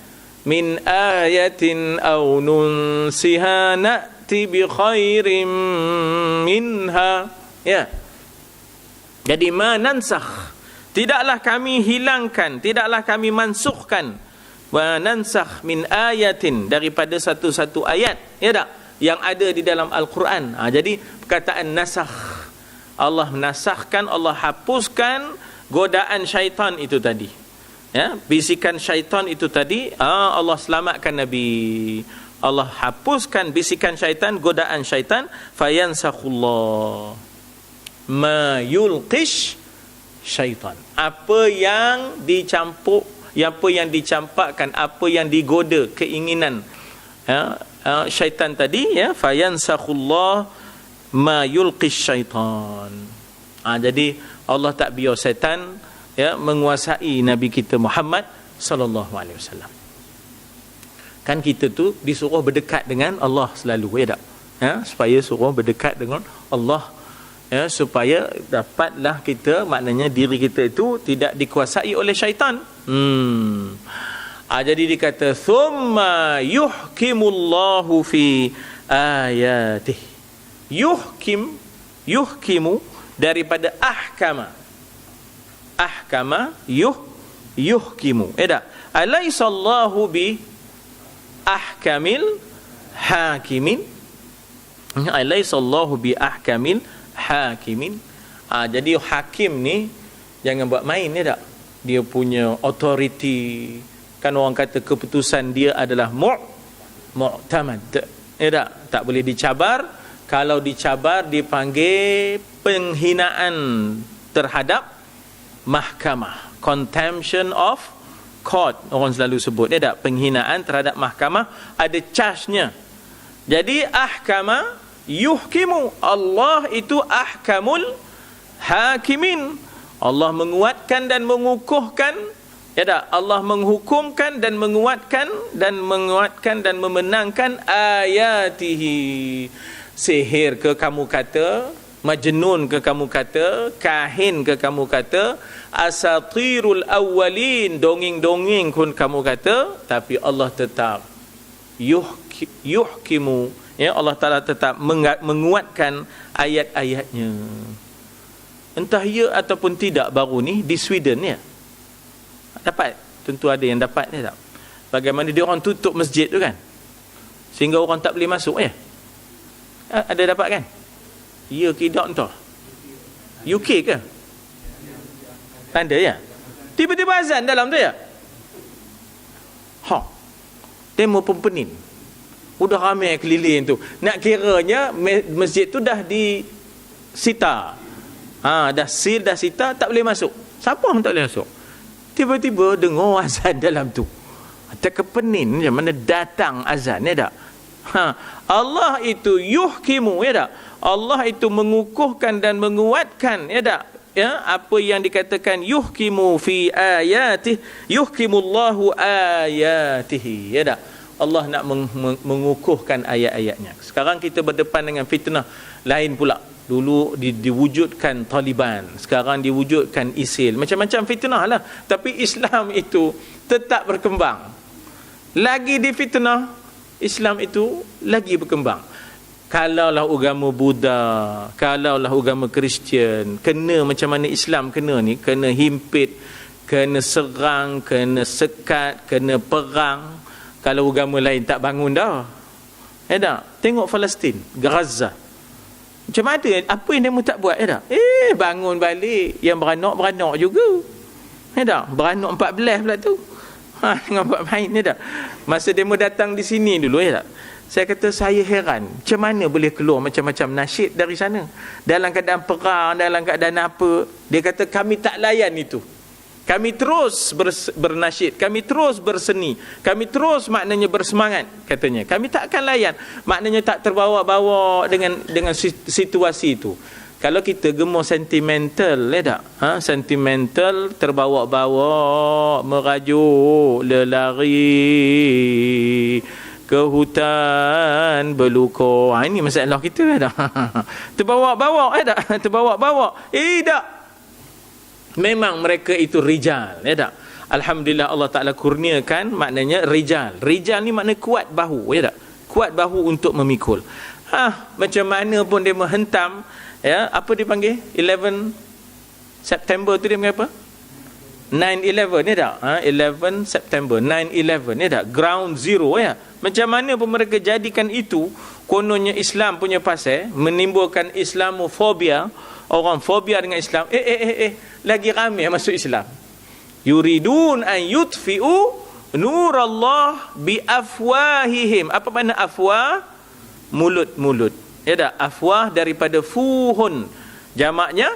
min ayatin aw nunsiha na'ti bi khairin minha ya. Jadi manansakh, tidaklah kami hilangkan, tidaklah kami mansukhkan, manansakh min ayatin, daripada satu-satu ayat ya tak, yang ada di dalam Al-Quran. Jadi perkataan nasakh, Allah menasahkan, Allah hapuskan godaan syaitan itu tadi. Ya, bisikan syaitan itu tadi, Allah selamatkan Nabi. Allah hapuskan bisikan syaitan, godaan syaitan. Fayansakhullah ma yulqish syaitan. Apa yang dicampur, apa yang dicampakkan, apa yang digoda keinginan syaitan tadi ya, fayansakhullah ma yulqish syaitan. Jadi Allah tak biar syaitan ya menguasai Nabi kita Muhammad sallallahu alaihi wasallam. Kan kita tu disuruh berdekat dengan Allah selalu ya tak? Supaya suruh berdekat dengan Allah ya, supaya dapatlah kita, maknanya diri kita itu tidak dikuasai oleh syaitan. Jadi dikata thumma yuhkimullahu fi ayatih. Yuhkimu daripada ahkama. Yuhkimu. Tak? Alaisallahu bi ahkamil hakimin. Alaisallahu bi ahkamil hakimin. Jadi hakim ni jangan buat main, ya tak? Dia punya authority. Kan orang kata keputusan dia adalah mu'tamad. Ya tak? Tak boleh dicabar. Kalau dicabar dipanggil penghinaan terhadap mahkamah. Contempt of court orang selalu sebut. Ya tak? Penghinaan terhadap mahkamah ada charge-nya. Jadi ahkama yuhkimu. Allah itu ahkamul hakimin. Allah menguatkan dan mengukuhkan. Ya tak? Allah menghukumkan dan menguatkan dan memenangkan ayatihi. Sihir ke kamu kata, majnun ke kamu kata, kahin ke kamu kata, asatirul awwalin, dongeng-dongeng pun kamu kata, tapi Allah tetap yuhkimu. Ya, Allah Ta'ala tetap menguatkan ayat-ayatnya. Entah ya ataupun tidak baru ni di Sweden ya. Dapat, tentu ada yang dapat ni tak? Bagaimana dia orang tutup masjid tu kan, sehingga orang tak boleh masuk ya. Ada dapat kan? Ya ke tak entah. UK ke? Ada ya. Tiba-tiba azan dalam tu ya. Demo pun pening. Udah ramai keliling tu. Nak kiranya masjid tu dah disita. Dah seal, dah sita, tak boleh masuk. Siapa pun tak boleh masuk. Tiba-tiba dengar azan dalam tu. Terkepenin je mana datang azan, ya tak? Allah itu yuhkimu, ya tak? Allah itu mengukuhkan dan menguatkan, ya tak? Ya, apa yang dikatakan yuhkimu fi ayatih, yuhkimullahu ayatihi, ya tak? Allah nak mengukuhkan ayat-ayatnya. Sekarang kita berdepan dengan fitnah lain pula. Dulu diwujudkan Taliban, sekarang diwujudkan ISIL, macam-macam fitnah lah. Tapi Islam itu tetap berkembang. Lagi difitnah, Islam itu lagi berkembang. Kalaulah agama Buddha, kalaulah agama Kristian kena macam mana Islam kena ni, kena himpit, kena serang, kena sekat, kena perang. Kalau agama lain tak bangun dah. Tak? Tengok Palestin, Gaza. Macam mana? Apa yang demo tak buat, ya tak? Bangun balik. Yang beranak juga. Ya tak? Beranak 14 pula tu. Tengok buat main, ya tak? Masa demo datang di sini dulu, ya tak? Saya kata saya heran. Macam mana boleh keluar macam-macam nasyid dari sana? Dalam keadaan perang, dalam keadaan apa. Dia kata kami tak layan itu. Kami terus bernasyid, kami terus berseni, kami terus maknanya bersemangat, katanya. Kami tak akan layan, maknanya tak terbawa-bawa dengan situasi itu. Kalau kita gemar sentimental, ya tak? Sentimental, terbawa-bawa, merajuk, lelari ke hutan berluka. Ini masalah kita, ya tak? Terbawa-bawa, ya tak? Terbawa-bawa. Tak. Memang mereka itu rijal, ya tak? Alhamdulillah Allah Ta'ala kurniakan maknanya rijal. Rijal ni makna kuat bahu, ya tak? Kuat bahu untuk memikul. Macam mana pun dia menghentam, ya, apa dia panggil? 11 September tu dia panggil apa? 9/11, ya tak? 11 September 9/11, ya tak? Ground zero, ya. Macam mana pun mereka jadikan itu kononnya Islam punya pasal, menimbulkan Islamofobia. Orang fobia dengan Islam. Lagi ramai masuk Islam. Yuridun an yutfi'u nurallah bi afwahihim. Apa makna afwah? Mulut-mulut. Ya tak? Afwah daripada fuhun. Jamaknya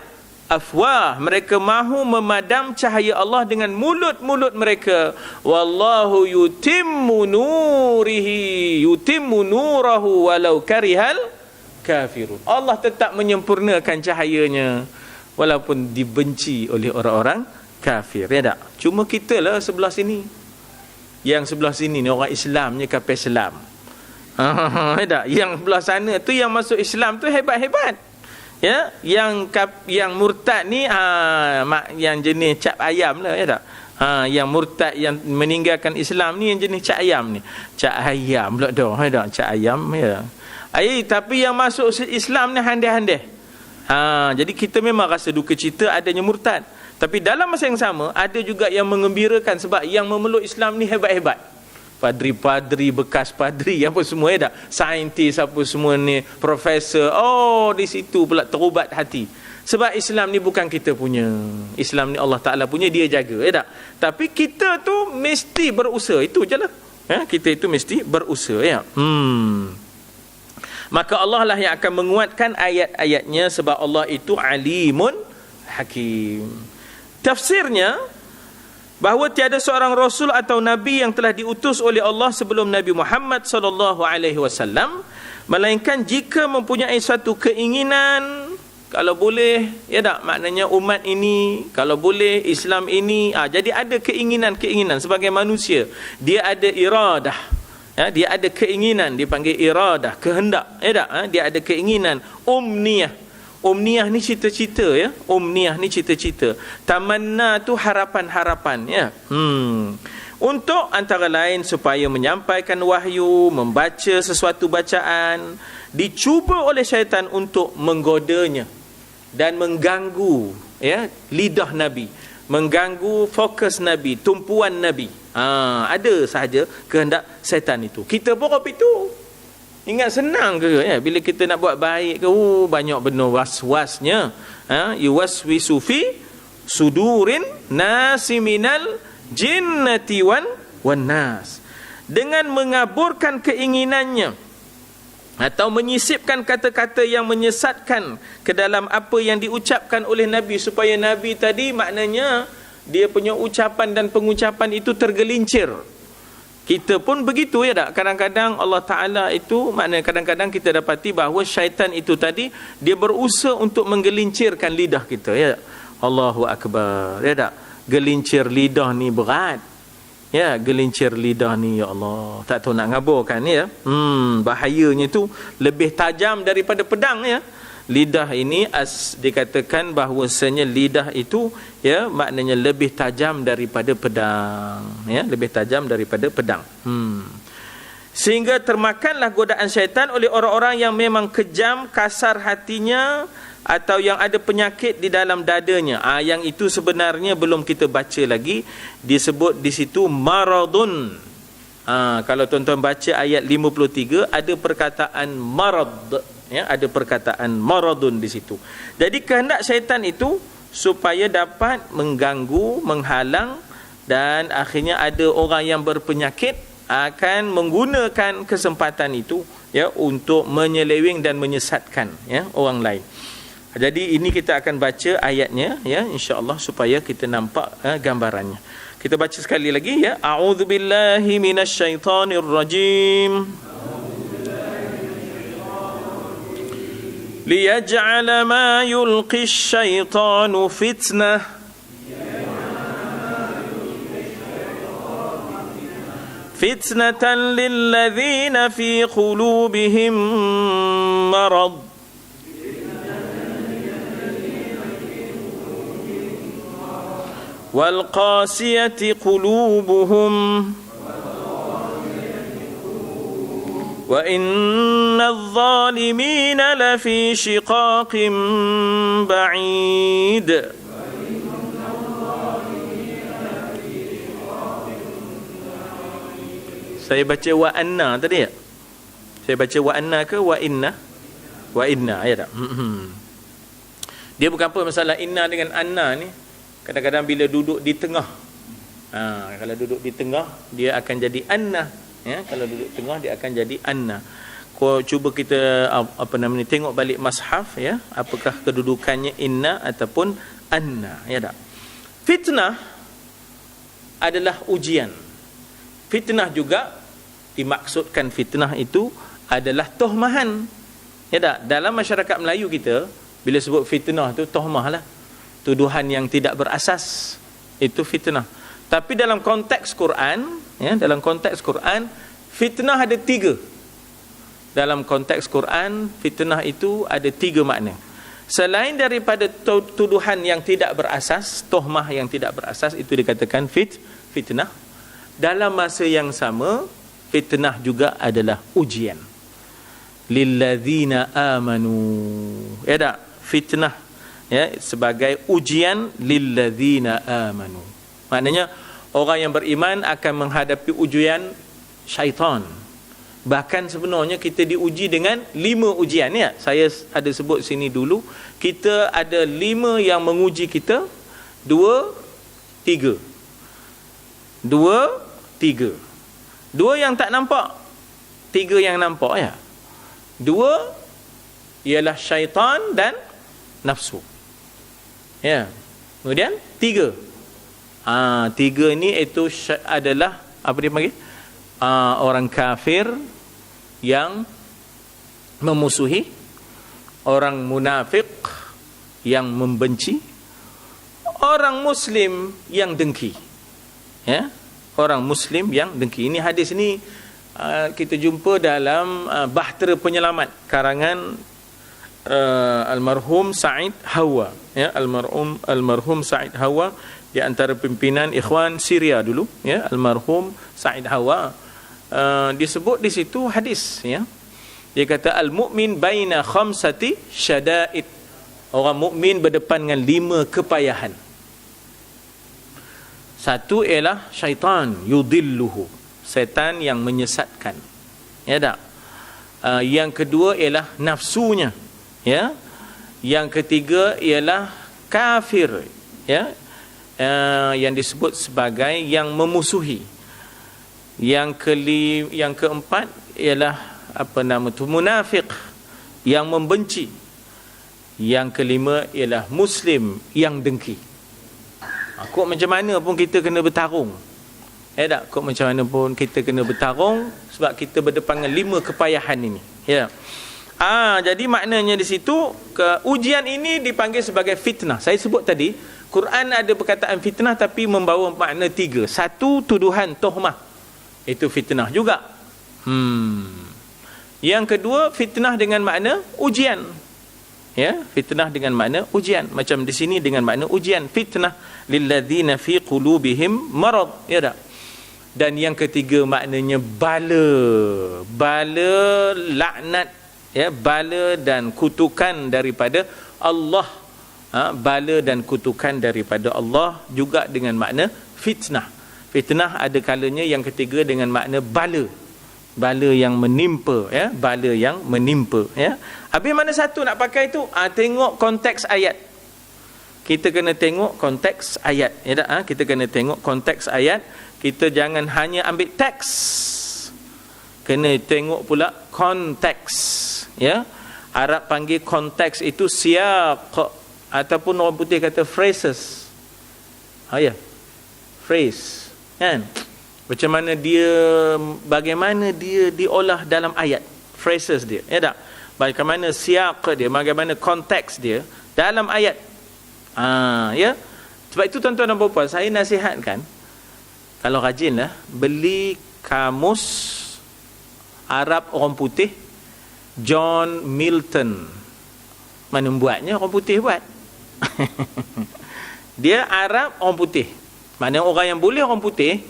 afwah. Mereka mahu memadam cahaya Allah dengan mulut-mulut mereka. Wallahu yutimmu nurihi, yutimmu nurahu walau karihal kafirun. Allah tetap menyempurnakan cahayanya walaupun dibenci oleh orang-orang kafir, ya tak? Cuma kita lah sebelah sini. Yang sebelah sini ni orang Islamnya kafir Islam. Ya tak? Yang sebelah sana tu yang masuk Islam tu hebat-hebat. Ya, yang murtad ni yang jenis cap ayam lah, ya tak? Yang murtad, yang meninggalkan Islam ni, yang jenis cak ayam ni. Cak ayam pula dah, cak ayam ya. Tapi yang masuk Islam ni handai-handai. Jadi kita memang rasa duka cita adanya murtad. Tapi dalam masa yang sama, ada juga yang mengembirakan sebab yang memeluk Islam ni hebat-hebat. Padri-padri, bekas padri, apa semua ya tak? Saintis apa semua ni, profesor. Di situ pula terubat hati. Sebab Islam ni bukan kita punya. Islam ni Allah Ta'ala punya, dia jaga, ya tak? Tapi kita tu mesti berusaha. Itu je lah. Kita itu mesti berusaha, ya. Maka Allah lah yang akan menguatkan ayat-ayatnya sebab Allah itu alimun hakim. Tafsirnya, bahawa tiada seorang rasul atau nabi yang telah diutus oleh Allah sebelum Nabi Muhammad sallallahu alaihi wasallam, melainkan jika mempunyai suatu keinginan, kalau boleh, ya tak, maknanya umat ini, kalau boleh Islam ini, jadi ada keinginan sebagai manusia, dia ada iradah, dia ada keinginan, dipanggil iradah, kehendak, ya tak, dia ada keinginan, umniyah ni cita-cita, ya. Umniyah ni cita-cita. Tamanna tu harapan-harapan, ya. Untuk antara lain supaya menyampaikan wahyu, membaca sesuatu bacaan, dicuba oleh syaitan untuk menggodanya dan mengganggu, ya, lidah Nabi, mengganggu fokus Nabi, tumpuan Nabi. Ada sahaja kehendak syaitan itu. Kita pun apa itu? Ingat senang ke, ya? Bila kita nak buat baik ke, banyak benar was-wasnya. Yuwaswisu fi sudurin nasi minal jinnati wan nas. Dengan mengaburkan keinginannya atau menyisipkan kata-kata yang menyesatkan ke dalam apa yang diucapkan oleh Nabi, supaya Nabi tadi maknanya dia punya ucapan dan pengucapan itu tergelincir. Kita pun begitu, ya tak? Kadang-kadang Allah Ta'ala itu, maknanya kadang-kadang kita dapati bahawa syaitan itu tadi, dia berusaha untuk menggelincirkan lidah kita, ya tak? Allahu Akbar, ya tak? Gelincir lidah ni berat, ya, gelincir lidah ni, ya Allah, tak tahu nak ngaburkan, ya. Bahayanya tu lebih tajam daripada pedang, ya. Lidah ini dikatakan bahawasanya lidah itu, ya, maknanya lebih tajam daripada pedang, ya, lebih tajam daripada pedang. Sehingga termakanlah godaan syaitan oleh orang-orang yang memang kejam, kasar hatinya, atau yang ada penyakit di dalam dadanya. Yang itu sebenarnya belum kita baca lagi, disebut di situ maradun. Kalau tuan-tuan baca ayat 53, ada perkataan marad, ya, ada perkataan maradun di situ. Jadi kehendak syaitan itu supaya dapat mengganggu, menghalang, dan akhirnya ada orang yang berpenyakit akan menggunakan kesempatan itu, ya, untuk menyeleweng dan menyesatkan, ya, orang lain. Jadi ini kita akan baca ayatnya, ya, insya-Allah, supaya kita nampak gambarannya. Kita baca sekali lagi, ya. A'udzubillahi minasyaitonir rajim. Liyaj'ala ma yulqish syaitanu fitnah. Fitnatan lilladzina fi qulubihim marad. والقاسية قلوبهم وإن الظالمين لفي شقاق بعيد. Saya baca wa anna tadi, ya? Saya baca wa anna ke wa inna? Wa inna, ya tak? Dia bukan apa masalah inna dengan anna ni. Kadang-kadang bila duduk di tengah, kalau duduk di tengah dia akan jadi anna, ya. Kalau duduk tengah dia akan jadi anna. Kau cuba kita tengok balik mushaf, ya, apakah kedudukannya inna ataupun anna, ya tak? Fitnah adalah ujian. Fitnah juga dimaksudkan, fitnah itu adalah tohmahan, ya tak? Dalam masyarakat Melayu kita, bila sebut fitnah tu tohmah lah, tuduhan yang tidak berasas, itu fitnah. Tapi dalam konteks Quran, ya, dalam konteks Quran, fitnah ada 3. Dalam konteks Quran, fitnah itu ada 3 makna. Selain daripada tuduhan yang tidak berasas, tuhmah yang tidak berasas, itu dikatakan fitnah. Dalam masa yang sama, fitnah juga adalah ujian. Lilladzina amanu. Ya tak? Fitnah ya sebagai ujian lilladzina amanu. Maknanya orang yang beriman akan menghadapi ujian syaitan. Bahkan sebenarnya kita diuji dengan 5 ujian ya. Saya ada sebut sini dulu. Kita ada 5 yang menguji kita. 2, 3. 2 yang tak nampak, 3 yang nampak ya. 2 ialah syaitan dan nafsu. Ya. Kemudian 3. 3 ni itu adalah apa dia panggil? Orang kafir yang memusuhi, orang munafik yang membenci, orang muslim yang dengki. Ya, orang muslim yang dengki. Ini hadis ni kita jumpa dalam Bahtera Penyelamat karangan almarhum Said Hawa. Ya, almarhum Said Hawa di antara pimpinan Ikhwan Syria dulu. Ya, almarhum Said Hawa. Disebut di situ hadis ya. Dia kata al-mu'min baina khamsati syada'id. Orang mukmin berdepan dengan 5 kepayahan. Satu ialah syaitan yudilluhu, setan yang menyesatkan. Ya tak? Yang kedua ialah nafsunya. Ya. Yang ketiga ialah kafir. Ya. Yang disebut sebagai yang memusuhi. Yang keempat ialah munafik yang membenci. Yang kelima ialah muslim yang dengki. Kok macam mana pun kita kena bertarung. Tak? Kok macam mana pun kita kena bertarung sebab kita berdepan dengan 5 kepayahan ini. Ya. Jadi maknanya di situ ujian ini dipanggil sebagai fitnah. Saya sebut tadi, Quran ada perkataan fitnah tapi membawa makna 3. Satu, tuduhan, tuhmah. Itu fitnah juga. Yang kedua, fitnah dengan makna ujian. Ya, fitnah dengan makna ujian. Macam di sini dengan makna ujian. Fitnah lilladzina fi qulubihim marad. Ya tak? Dan yang ketiga maknanya bala. Bala, laknat, ya, bala dan kutukan daripada Allah. Bala dan kutukan daripada Allah juga dengan makna fitnah. Fitnah ada kalanya yang ketiga dengan makna bala. Bala yang menimpa, ya, bala yang menimpa, ya. Habis mana satu nak pakai tu? Tengok konteks ayat. Kita kena tengok konteks ayat, ya tak? Kita kena tengok konteks ayat. Kita jangan hanya ambil teks. Kena tengok pula konteks, ya. Arab panggil konteks itu siyaq, ataupun orang putih kata phrases. Ya. Phrase. Kan? Macam mana dia, bagaimana dia diolah dalam ayat, phrases dia, ya tak? Bagaimana siaq dia, bagaimana konteks dia dalam ayat. Ya. Sebab itu tuan-tuan dan puan-puan, saya nasihatkan kalau rajinlah beli kamus Arab orang putih John Milton. Mana buatnya? Orang putih buat. Dia Arab orang putih. Maknanya orang yang boleh orang putih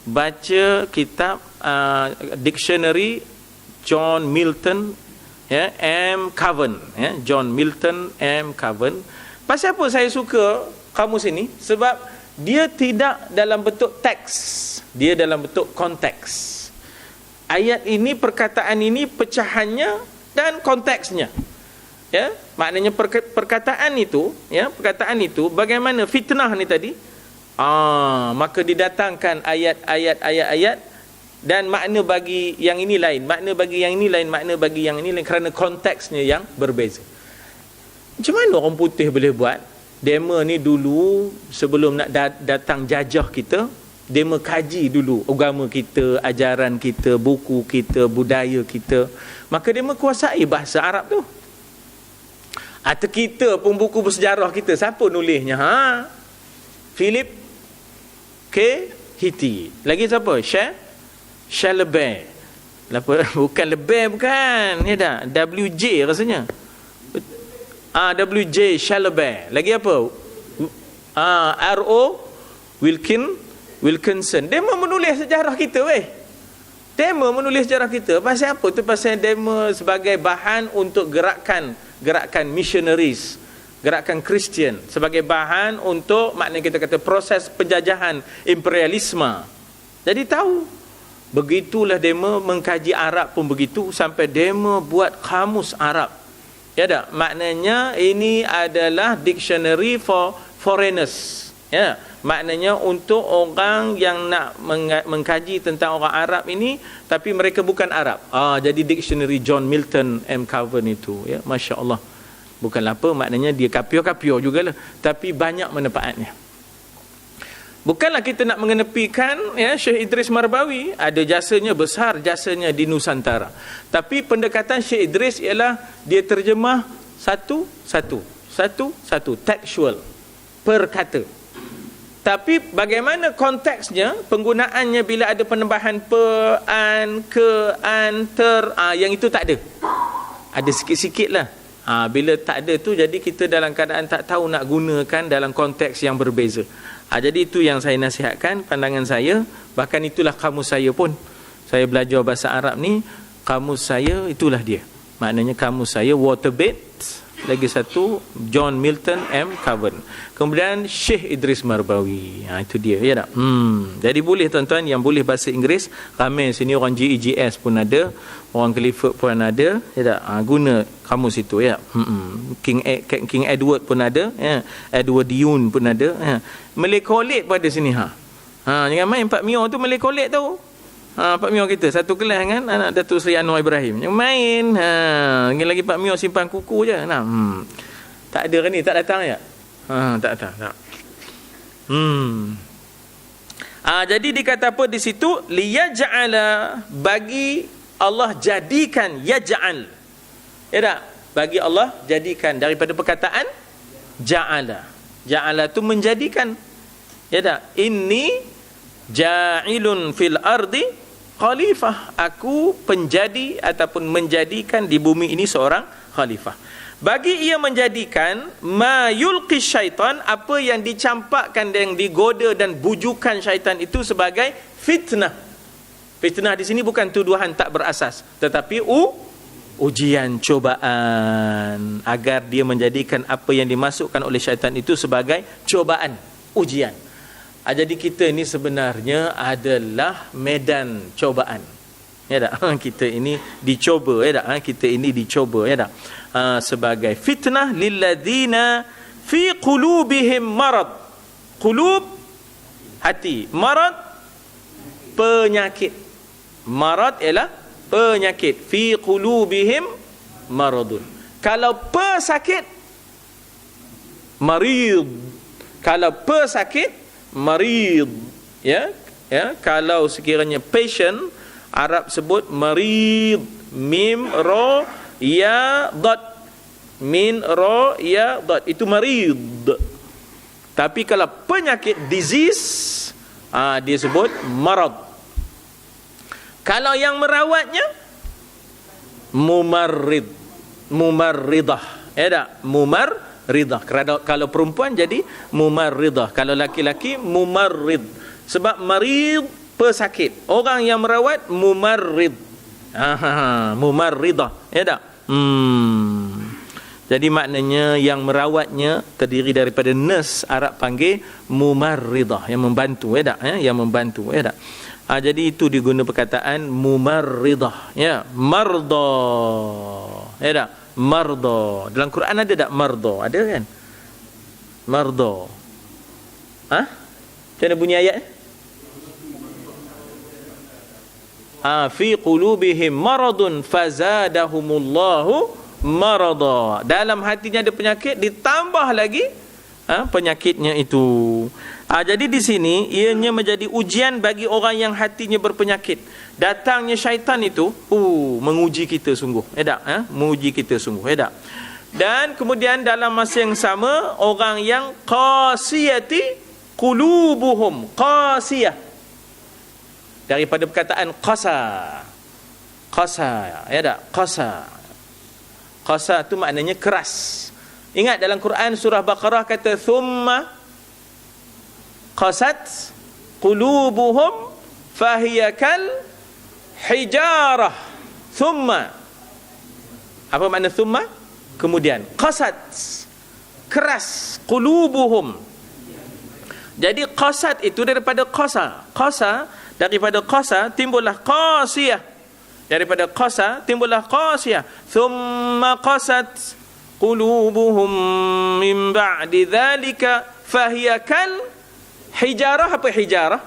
baca kitab dictionary John Milton, ya, M. Coven, ya, John Milton M. Coven. Pasal apa saya suka kamus ini? Sebab dia tidak dalam bentuk teks, dia dalam bentuk konteks. Ayat ini, perkataan ini, pecahannya dan konteksnya. Ya, maknanya perkataan itu, ya, perkataan itu bagaimana fitnah ni tadi. Maka didatangkan ayat dan makna bagi yang ini lain, makna bagi yang ini lain, makna bagi yang ini lain kerana konteksnya yang berbeza. Macam mana orang putih boleh buat? Dema ni dulu sebelum nak datang jajah kita, dema kaji dulu agama kita, ajaran kita, buku kita, budaya kita. Maka dema kuasai bahasa Arab tu. Atau kita pun buku bersejarah kita, siapa nulisnya? Philip K. Hitti. Lagi siapa? Chalobin. Bukan Lebel, bukan. Ya dah. WJ rasanya. W.J. Chalobert. Lagi apa? R.O. Wilkinson. Dia menulis sejarah kita weh. Demo menulis sejarah kita. Pasal apa? Itu pasal demo sebagai bahan untuk gerakan missionaries, gerakan Kristian, sebagai bahan untuk, maknanya kita kata, proses penjajahan imperialisme. Jadi tahu. Begitulah demo mengkaji Arab pun begitu, sampai demo buat kamus Arab. Ya tak? Maknanya ini adalah dictionary for foreigners. Ya, maknanya untuk orang yang nak mengkaji tentang orang Arab ini tapi mereka bukan Arab. Jadi dictionary John Milton M. Coven itu, ya, masya-Allah. Bukanlah apa, maknanya dia kapio-kapio jugalah, tapi banyak manfaatnya. Bukanlah kita nak mengenepikan, ya, Syekh Idris Marbawi, ada jasanya besar, jasanya di Nusantara. Tapi pendekatan Syekh Idris ialah dia terjemah satu, textual, per kata. Tapi bagaimana konteksnya, penggunaannya bila ada penambahan pe, an, ke, an, ter, yang itu tak ada. Ada sikit-sikit lah. Bila tak ada tu, jadi kita dalam keadaan tak tahu nak gunakan dalam konteks yang berbeza. Jadi itu yang saya nasihatkan, pandangan saya. Bahkan itulah kamus saya pun. Saya belajar bahasa Arab ni, kamus saya itulah dia. Maknanya kamus saya Waterbed. Lagi satu John Milton M. Coven. Kemudian Syekh Idris Marbawi. Itu dia, ya tak? Jadi boleh tuan-tuan yang boleh bahasa Inggeris, ramai sini orang GEGS pun ada, orang Clifford pun ada, ya tak? Guna kamus itu, ya. King Edward pun ada, ya. Edward Yun pun ada, ya. Malay College pun ada sini, jangan main Pak Mio tu Malay College tu. Pak Mio kita satu kelas kan anak Datuk Seri Anwar Ibrahim yang main. Lagi Pak Mio simpan kuku je. Tak ada kan ni, tak datang ya? Tak. Jadi dikata apa di situ? Liyaj'ala, bagi Allah jadikan, yaj'al. Ya tak? Bagi Allah jadikan, daripada perkataan ja'ala. Ja'ala tu menjadikan. Ya tak? Inni ja'ilun fil ardi khalifah, aku penjadi ataupun menjadikan di bumi ini seorang khalifah. Bagi ia menjadikan ma yulqi syaitan, apa yang dicampakkan dan digoda dan bujukan syaitan itu sebagai fitnah. Fitnah di sini bukan tuduhan tak berasas, tetapi ujian, cobaan, agar dia menjadikan apa yang dimasukkan oleh syaitan itu sebagai cobaan, ujian. Jadi kita ini sebenarnya adalah medan cobaan. Ya tak? Kita ini dicoba, ya tak? Kita ini dicoba, ya tak? Sebagai fitnah lilladzina fi qulubihim marad. Qulub, hati. Marad, penyakit. Marad ialah penyakit. Fi qulubihim maradun. Kalau pesakit, marid. Kalau pesakit, marid, ya. Kalau sekiranya patient, Arab sebut marid, mim ra ya dot, min ra ya dot, itu marid. Tapi kalau penyakit, disease, dia sebut marad. Kalau yang merawatnya, mumarridah, ya tak? Ridah. Kalau perempuan jadi mumarridah, kalau laki-laki mumarrid. Sebab marid, pesakit. Orang yang merawat mumarrid. Mumarridah, ya tak? Jadi maknanya yang merawatnya terdiri daripada nurse, Arab panggil mumarridah, yang membantu, ya tak? Yang membantu, ya tak? Jadi itu diguna perkataan mumarridah, ya. Marda, ya tak? Marda. Dalam Quran ada tak marda? Ada kan? Marda. Macam mana bunyi ayat? Fi qulubihim maradun fazadahumullahu marada. Dalam hatinya ada penyakit, ditambah lagi penyakitnya itu. Jadi di sini ianya menjadi ujian bagi orang yang hatinya berpenyakit. Datangnya syaitan itu menguji kita sungguh, ya tak? Menguji kita sungguh, ya tak? Dan kemudian dalam masa yang sama, orang yang qasiyati qulubuhum, qasiyah daripada perkataan qasa, ya tak? Qasa tu maknanya keras. Ingat dalam Quran surah Baqarah kata thumma qasat qulubuhum fahiya kal hijarah. Thumma, apa makna thumma? Kemudian. Qasat, keras. Qulubuhum, jadi qasat itu daripada qasa. Qasa, daripada qasa timbullah qasiyah. Daripada qasa timbullah qasiyah. Thumma qasat qulubuhum min ba'di dhalika fahiya kal hijarah. Apa hijarah?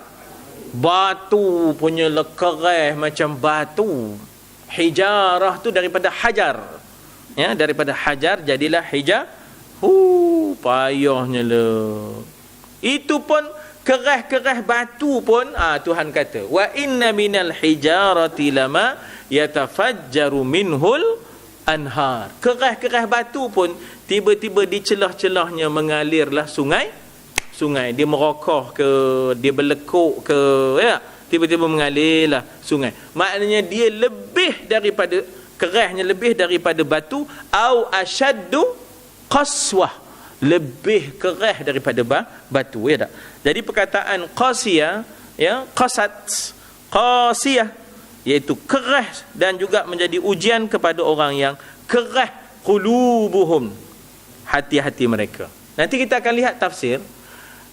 Batu punya lekereh macam batu. Hijarah tu daripada hajar, ya, daripada hajar jadilah hijar. Payahnya lah. Itu pun kerah-kerah batu pun Tuhan kata wa inna minal hijarati lama yatafajjaru minhul anhar. Kerah-kerah batu pun tiba-tiba di celah-celahnya mengalirlah sungai. Dia merokoh ke, dia berlekuk ke, ya, tiba-tiba mengalirlah sungai. Maknanya dia lebih daripada kerahnya, lebih daripada batu. Au ashaddu qaswah, lebih kerah daripada batu, ya tak? Jadi perkataan qasiyah, ya, qasat, qasiyah, iaitu kerah dan juga menjadi ujian kepada orang yang kerah qulubuhum, hati-hati mereka. Nanti kita akan lihat tafsir.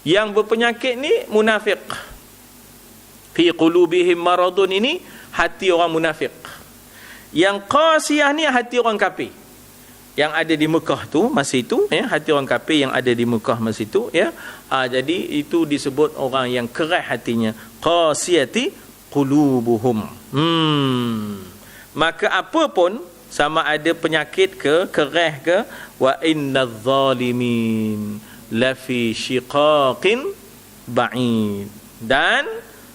Yang berpenyakit ni munafik. Fi qulubihim maradun, ini hati orang munafik. Yang qasiyah ni hati orang kafir. Yang ada di Mekah tu masa itu, ya, hati orang kafir yang ada di Mekah masa itu, ya. Jadi itu disebut orang yang kerah hatinya, qasiyati qulubuhum. Maka apa pun, sama ada penyakit ke, kerah ke, wa innadh zalimin lafi syiqaqin ba'id, dan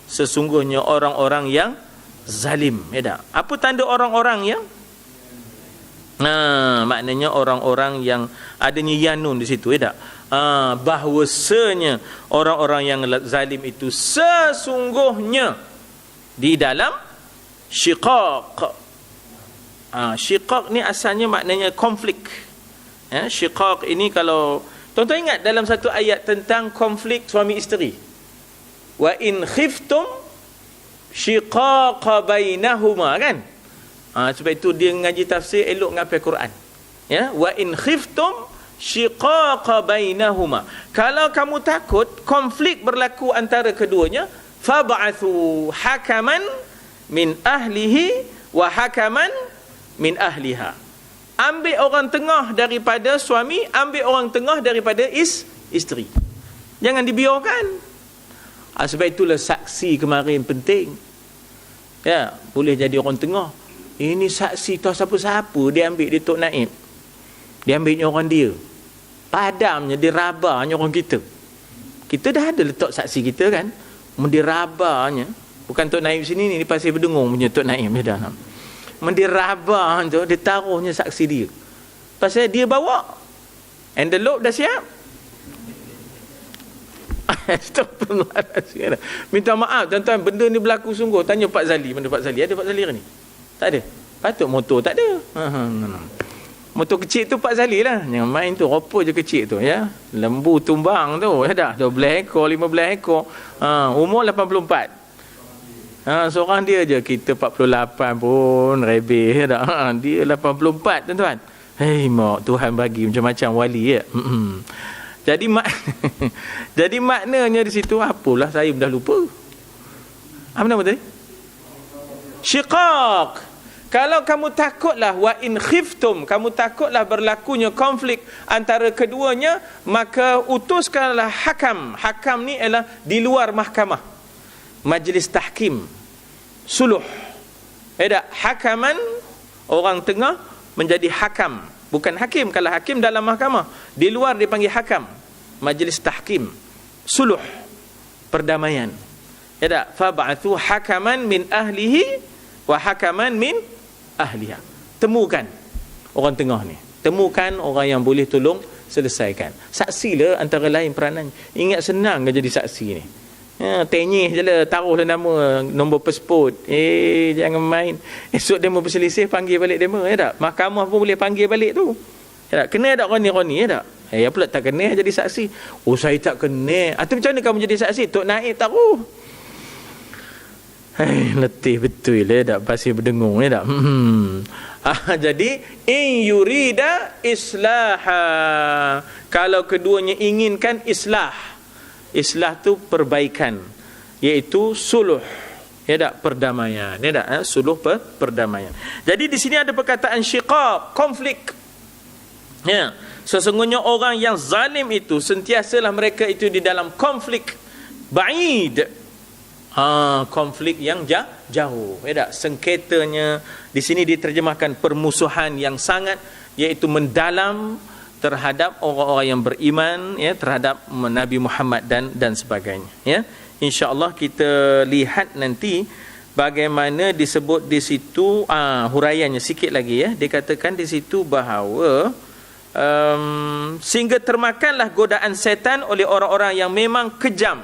sesungguhnya orang-orang yang zalim, ya tak? Apa tanda orang-orang yang maknanya orang-orang yang adanya yanun di situ, ya tak? Bahwasanya orang-orang yang zalim itu sesungguhnya di dalam syiqaq. Syiqaq ni asalnya maknanya konflik, ya. Syiqaq ini, kalau tuan-tuan ingat dalam satu ayat tentang konflik suami isteri, wa in khiftum syiqaqa bainahuma, kan? Sebab itu dia ngaji tafsir elok ngapai Quran, ya. Wa in khiftum syiqaqa bainahuma, kalau kamu takut konflik berlaku antara keduanya, fab'athu hakaman min ahlihi wa hakaman min ahliha. Ambil orang tengah daripada suami, ambil orang tengah daripada isteri. Jangan dibiarkan. Sebab itulah saksi kemarin penting. Ya, boleh jadi orang tengah. Ini saksi tahu siapa-siapa dia ambil di Tok Naib. Dia ambilnya orang dia. Padamnya, dirabanya orang kita. Kita dah ada letak saksi kita, kan? Mendirabanya. Bukan Tok Naib sini ni, di Pasir Berdengung punya Tok Naib dia dah. Mendirabah tu, dia taruhnya saksi dia. Pasal dia bawa envelope dah siap. Minta maaf tuan-tuan, benda ni berlaku sungguh. Tanya Pak Zali, mana Pak Zali? Ada Pak Zali ni? Tak ada. Patut motor tak ada. Motor kecil tu Pak Zali lah. Yang main tu ropo je kecil tu, ya. Lembu tumbang tu, ya dah. 12 ekor, 15 ekor. Umur 84. Seorang dia je. Kita 48 pun rebeh, ya tak? Dia 84, tuan-tuan. Hei mak, Tuhan bagi macam-macam wali, ya. Jadi jadi maknanya di situ apalah, saya dah lupa. Apa nama tadi? Syiqaq. Kalau kamu takutlah, wa in khiftum, kamu takutlah berlakunya konflik antara keduanya, maka utuskanlah hakam. Hakam ni ialah di luar mahkamah, majlis tahkim, suluh. Hakaman, orang tengah menjadi hakam, bukan hakim. Kalau hakim dalam mahkamah, di luar dipanggil hakam, majlis tahkim, suluh, perdamaian. Fab'athu hakaman min ahlihi wa hakaman min ahliha. Temukan orang tengah ni, temukan orang yang boleh tolong selesaikan. Saksilah antara lain peranan. Ingat, senang ke jadi saksi ni? Tenyih je lah, taruhlah nama, nombor pasport. Jangan main. Esok demo berselisih, panggil balik demo, ya tak? Mahkamah pun boleh panggil balik tu. Ya tak? Kenal tak Roni ya tak? Ya pula tak kenal jadi saksi. Oh saya tak kenal. Atau macam mana kamu jadi saksi? Tok Naib tahu. Letih betul ya tak? Pasti berdengung ya tak? Jadi in yurida islaha, kalau keduanya inginkan islah. Islah tu perbaikan, iaitu suluh. Ya tak? Perdamaian. Ya tak? Suluh perdamaian. Jadi di sini ada perkataan syiqaq, konflik. Ya, sesungguhnya orang yang zalim itu sentiasalah mereka itu di dalam konflik ba'id. Konflik yang jauh. Ya tak? Sengketanya di sini diterjemahkan permusuhan yang sangat, iaitu mendalam terhadap orang-orang yang beriman, ya, terhadap Nabi Muhammad dan sebagainya. Ya, insya-Allah kita lihat nanti bagaimana disebut di situ huraiannya sikit lagi ya. Dikatakan di situ bahawa sehingga termakanlah godaan setan oleh orang-orang yang memang kejam,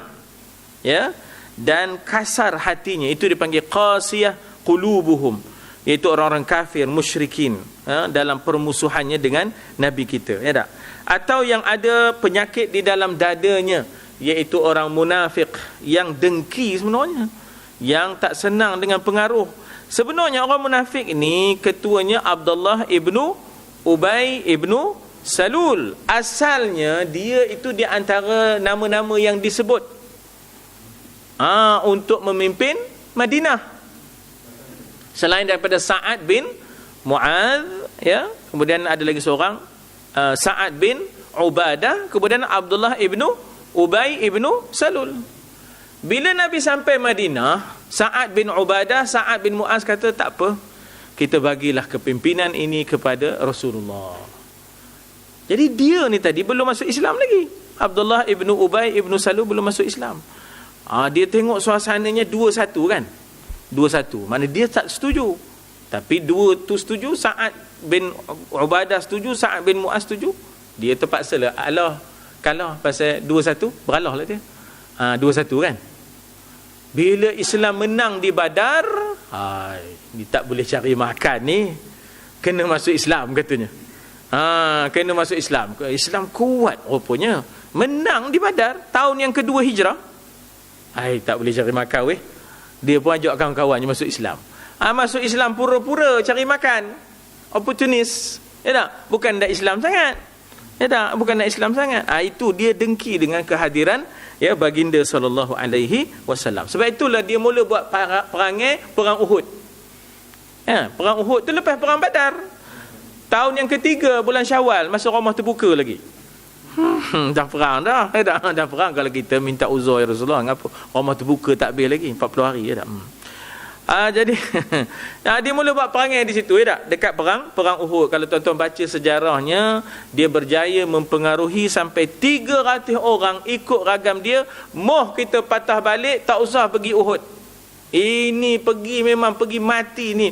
ya, dan kasar hatinya. Itu dipanggil qasiyah qulubuhum, iaitu orang-orang kafir musyrikin, dalam permusuhannya dengan Nabi kita, ya tak? Atau yang ada penyakit di dalam dadanya, iaitu orang munafik yang dengki sebenarnya, yang tak senang dengan pengaruh. Sebenarnya orang munafik ini ketuanya Abdullah ibnu Ubay ibnu Salul. Asalnya dia itu di antara nama-nama yang disebut untuk memimpin Madinah. Selain daripada Sa'ad bin Mu'adh, ya, kemudian ada lagi seorang Sa'ad bin Ubadah, kemudian Abdullah ibnu Ubay ibnu Salul. Bila Nabi sampai Madinah, Sa'ad bin Ubadah, Sa'ad bin Mu'adh kata tak apa, kita bagilah kepimpinan ini kepada Rasulullah. Jadi dia ni tadi belum masuk Islam lagi. Abdullah ibnu Ubay ibnu Salul belum masuk Islam. Dia tengok suasananya 2-1 kan. 2-1. Mana dia tak setuju. Tapi dua tu setuju, Sa'ad bin Ubadah setuju, Sa'ad bin Mu'az setuju. Dia terpaksa lah Allah kalah pasal 2-1, beralah lah dia. 2-1 kan. Bila Islam menang di Badar, ni tak boleh cari makan ni, kena masuk Islam katanya. Kena masuk Islam. Islam kuat rupanya. Menang di Badar tahun yang kedua Hijrah. Tak boleh cari makan weh. Dia pun ajak kawan-kawannya masuk Islam. Masuk Islam pura-pura cari makan. Opportunis. Ya tak? Bukan dak Islam sangat. Ya tak? Bukan dak Islam sangat. Itu dia dengki dengan kehadiran, ya, baginda sallallahu alaihi wasallam. Sebab itulah dia mula buat perang Uhud. Ya, perang Uhud tu lepas perang Badar. Tahun yang ketiga bulan Syawal, masa rumah terbuka lagi. Dah perang dah. Dah perang kalau kita minta uzur ya Rasulullah, ngapa rumah terbuka tak habis lagi 40 hari ya tak. Jadi dia mula buat perangai di situ, ya tak? Dekat perang Uhud. Kalau tuan-tuan baca sejarahnya, dia berjaya mempengaruhi sampai 300 orang ikut ragam dia. Moh kita patah balik, tak usah pergi Uhud. Ini pergi memang pergi mati ni,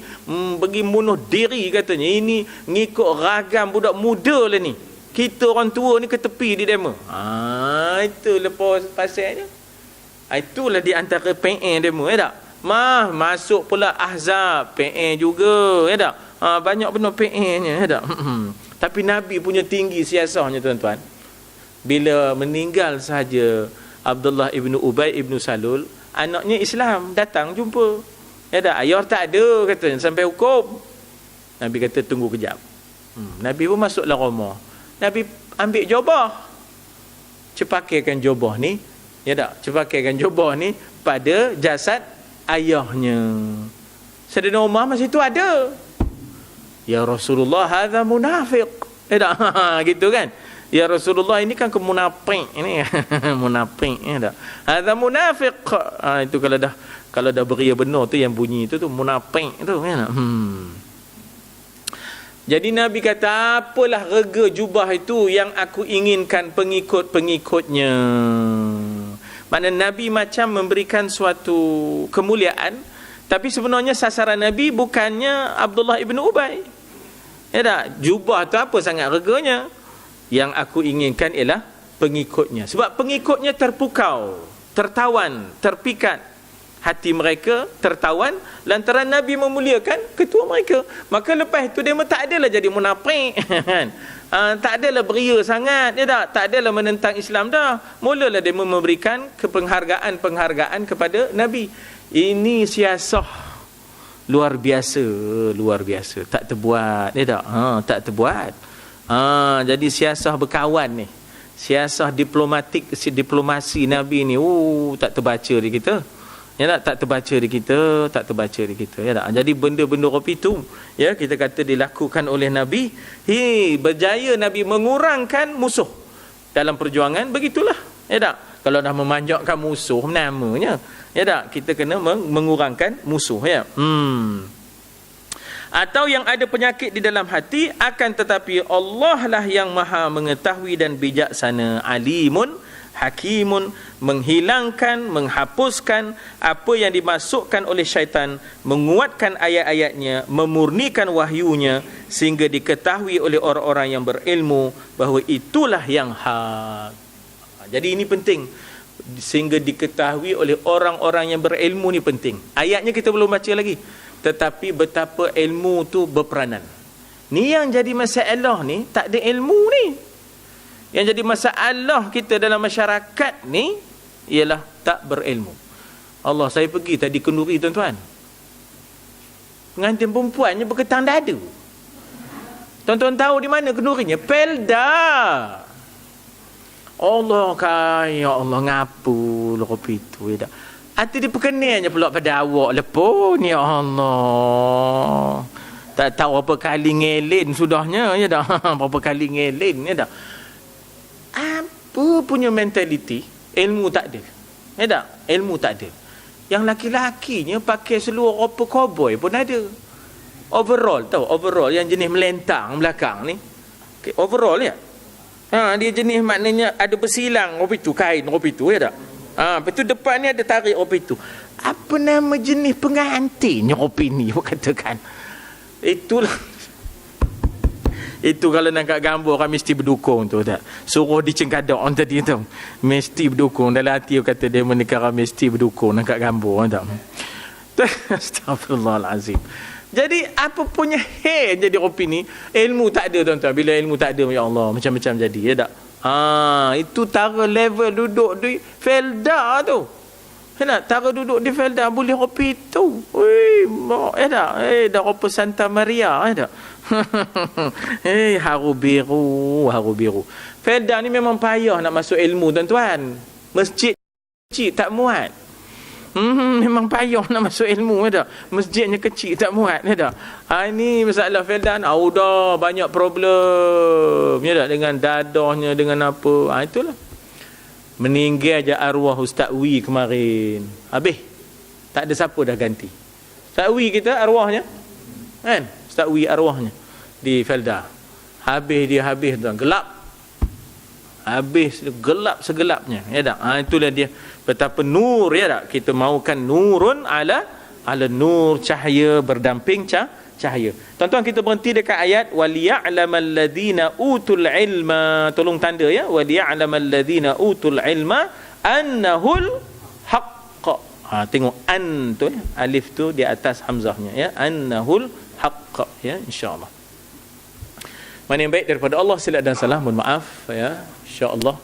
pergi bunuh diri katanya. Ini ngikut ragam budak muda lah ni. Kita orang tua ni ke tepi di demo. Itu lepas pasalnya. Itulah di antara PN demo, ya tak? Masuk pula Ahzab, PN juga, ya tak? Banyak benar PN-nya, ya tak? Tapi Nabi punya tinggi siasahnya, tuan-tuan. Bila meninggal sahaja Abdullah ibnu Ubay ibnu Salul, anaknya Islam datang jumpa. Ya tak? Ayah tak ada, kata, sampai hukum. Nabi kata tunggu kejap. Nabi pun masuklah rumah. Nabi ambil jubah. Cepakaikan jubah ni, ya tak? Cepakaikan jubah ni pada jasad ayahnya. Sayyidina Umar masa itu ada. Ya Rasulullah, hadza munafiq. Tak? Gitu kan? Ya Rasulullah, ini kan kemunafik ini. Munafik, ya tak? Hadza munafiq. Itu kalau dah beria benar tu yang bunyi itu tu munafik tu, ya tak? Jadi Nabi kata, apalah rega jubah itu yang aku inginkan pengikut-pengikutnya. Mana Nabi macam memberikan suatu kemuliaan, tapi sebenarnya sasaran Nabi bukannya Abdullah ibn Ubay. Ya tak? Jubah tu apa sangat reganya? Yang aku inginkan ialah pengikutnya. Sebab pengikutnya terpukau, tertawan, terpikat. hati mereka tertawan lantaran Nabi memuliakan ketua mereka. Maka lepas itu dia tak adalah jadi munafik. Tak adalah beria sangat, ya tak adalah menentang Islam dah. Mulalah dia memberikan penghargaan kepada Nabi. Ini siasah luar biasa, tak terbuat, ya tak? Tak terbuat. Jadi siasah berkawan ni, siasah diplomasi Nabi ni, tak terbaca di kita. Ya tak terbaca di kita, ya tak? Jadi benda-benda kopi tu, ya, kita kata dilakukan oleh Nabi, berjaya Nabi mengurangkan musuh dalam perjuangan, begitulah, ya tak? Kalau dah memanjakkan musuh namanya, ya tak? Kita kena mengurangkan musuh, ya. Atau yang ada penyakit di dalam hati, akan tetapi Allah lah yang maha mengetahui dan bijaksana, alimun hakimun, menghilangkan, menghapuskan apa yang dimasukkan oleh syaitan, menguatkan ayat-ayatnya, memurnikan wahyunya, sehingga diketahui oleh orang-orang yang berilmu bahawa itulah yang hak. Jadi ini penting, sehingga diketahui oleh orang-orang yang berilmu ni penting. Ayatnya kita belum baca lagi, tetapi betapa ilmu tu berperanan. Ni yang jadi masalah ni, tak ada ilmu ni. Yang jadi masalah kita dalam masyarakat ni ialah tak berilmu. Allah, saya pergi tadi kenduri tuan-tuan, pengantin perempuannya berketang dada. Tuan-tuan tahu di mana kendurinya? Pelda. Allah kaya, Allah ngapu lah kopi tu, ya tak? Hati dia perkenalnya pula pada awak lepon, ya Allah. Tak tahu berapa kali ngelin sudahnya, ya tak? Berapa kali ngelin, ya tak? Apa punya mentaliti, ilmu tak ada, ya tak? Ilmu tak ada. Yang laki-lakinya pakai seluar apa cowboy pun ada. Overall, tahu overall yang jenis melentang belakang ni, okay, overall, ya. Dia jenis maknanya ada bersilang kopi tu, kain kopi tu, ya tak? Lepas tu depan ni ada tarik kopi tu. Apa nama jenis pengantinnya kopi ni, katakan. Itulah. Itu kalau nak kat gambar kan mesti berdukung tu, tak? Suruh dicengkadak orang tadi tu, mesti berdukung. Dalam hati kata dia menikah mesti berdukung nak kat gambar, tak? Astagfirullahalazim. Jadi apa punya jadi kopi ni, ilmu tak ada, tuan-tuan. Bila ilmu tak ada, ya Allah, macam-macam jadi, ya tak? Itu tara level duduk di Felda tu. Ya, tara duduk di Felda boleh kopi tu. Ya tak? Dah kopi Santa Maria, ya tak? Haru biru. Felda ni memang payah nak masuk ilmu, tuan-tuan. Masjid kecil tak muat. Memang payah nak masuk ilmu, ya tak? Masjidnya kecil tak muat, ya tak? Ini masalah Felda, dah banyak problem, ya tak? Dengan dadahnya, dengan apa, itulah. Meninggal je arwah Ustaz Wi kemarin, habis tak ada siapa dah ganti. Ustaz Wi kita arwahnya, kan? Ustaz Wi arwahnya di Felda, habis tuan, gelap. Habis gelap segelapnya, ya tak? Itulah dia betapa nur, ya tak? Kita mahukan nurun ala nur, cahaya berdamping cahaya. Tuan-tuan, kita berhenti dekat ayat waliya'lamal ladina utul ilma. Tolong tanda, ya, waliya'lamal ladina utul ilma annahul haqq. Tengok an tu, alif tu di atas hamzahnya, ya, annahul haqq, ya, insya-Allah. Mana yang baik daripada Allah, silap dan salah mohon maaf, ya, insya-Allah.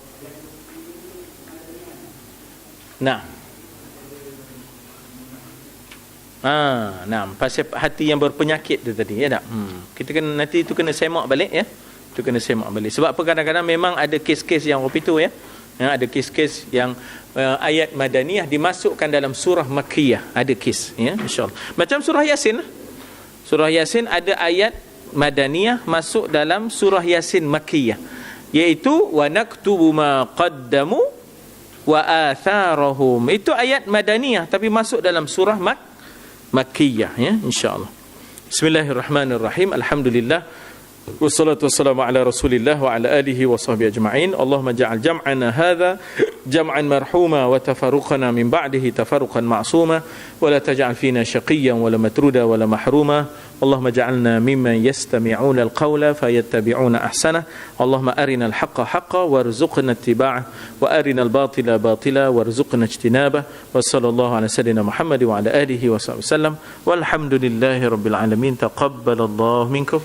Nah, pasal hati yang berpenyakit tu tadi, ya tak? Kita kena nanti tu kena semak balik, ya. Tu kena semak balik. Sebab apa, kadang-kadang memang ada kes-kes yang kopi tu, ya. Ada kes-kes yang ayat madaniyah dimasukkan dalam surah makkiyah, ada kes, ya, insya-Allah. Macam surah Yasin. Surah Yasin ada ayat madaniyah masuk dalam surah Yasin makkiyah, iaitu wa naktubu ma qaddamu wa atharahum. Itu ayat madaniyah tapi masuk dalam surah makkiyah, ya, insya-Allah. Bismillahirrahmanirrahim. Alhamdulillah Wassalatu wassalamu ala Rasulillah wa ala alihi wa sahbihi ajma'in. Allahumma ja'al jam'ana hadha jam'an marhuma wa tafarruqana min ba'dihi tafarruqan ma'suma wa la taj'al fina shaqiyyan wa la matruda wa la mahruma. Allahumma ja'alna mimman yastami'una al-qawla fayattabi'una ahsana. Allahumma arina al-haqqa haqqa warzuqna ittiba'ah wa arina al-batila batila warzuqna ijtinabah. Wa sallallahu ala sayyidina Muhammad wa ala alihi wa sahbihi wasallam. Walhamdulillahi rabbil alamin. Taqabbalallahu minkum.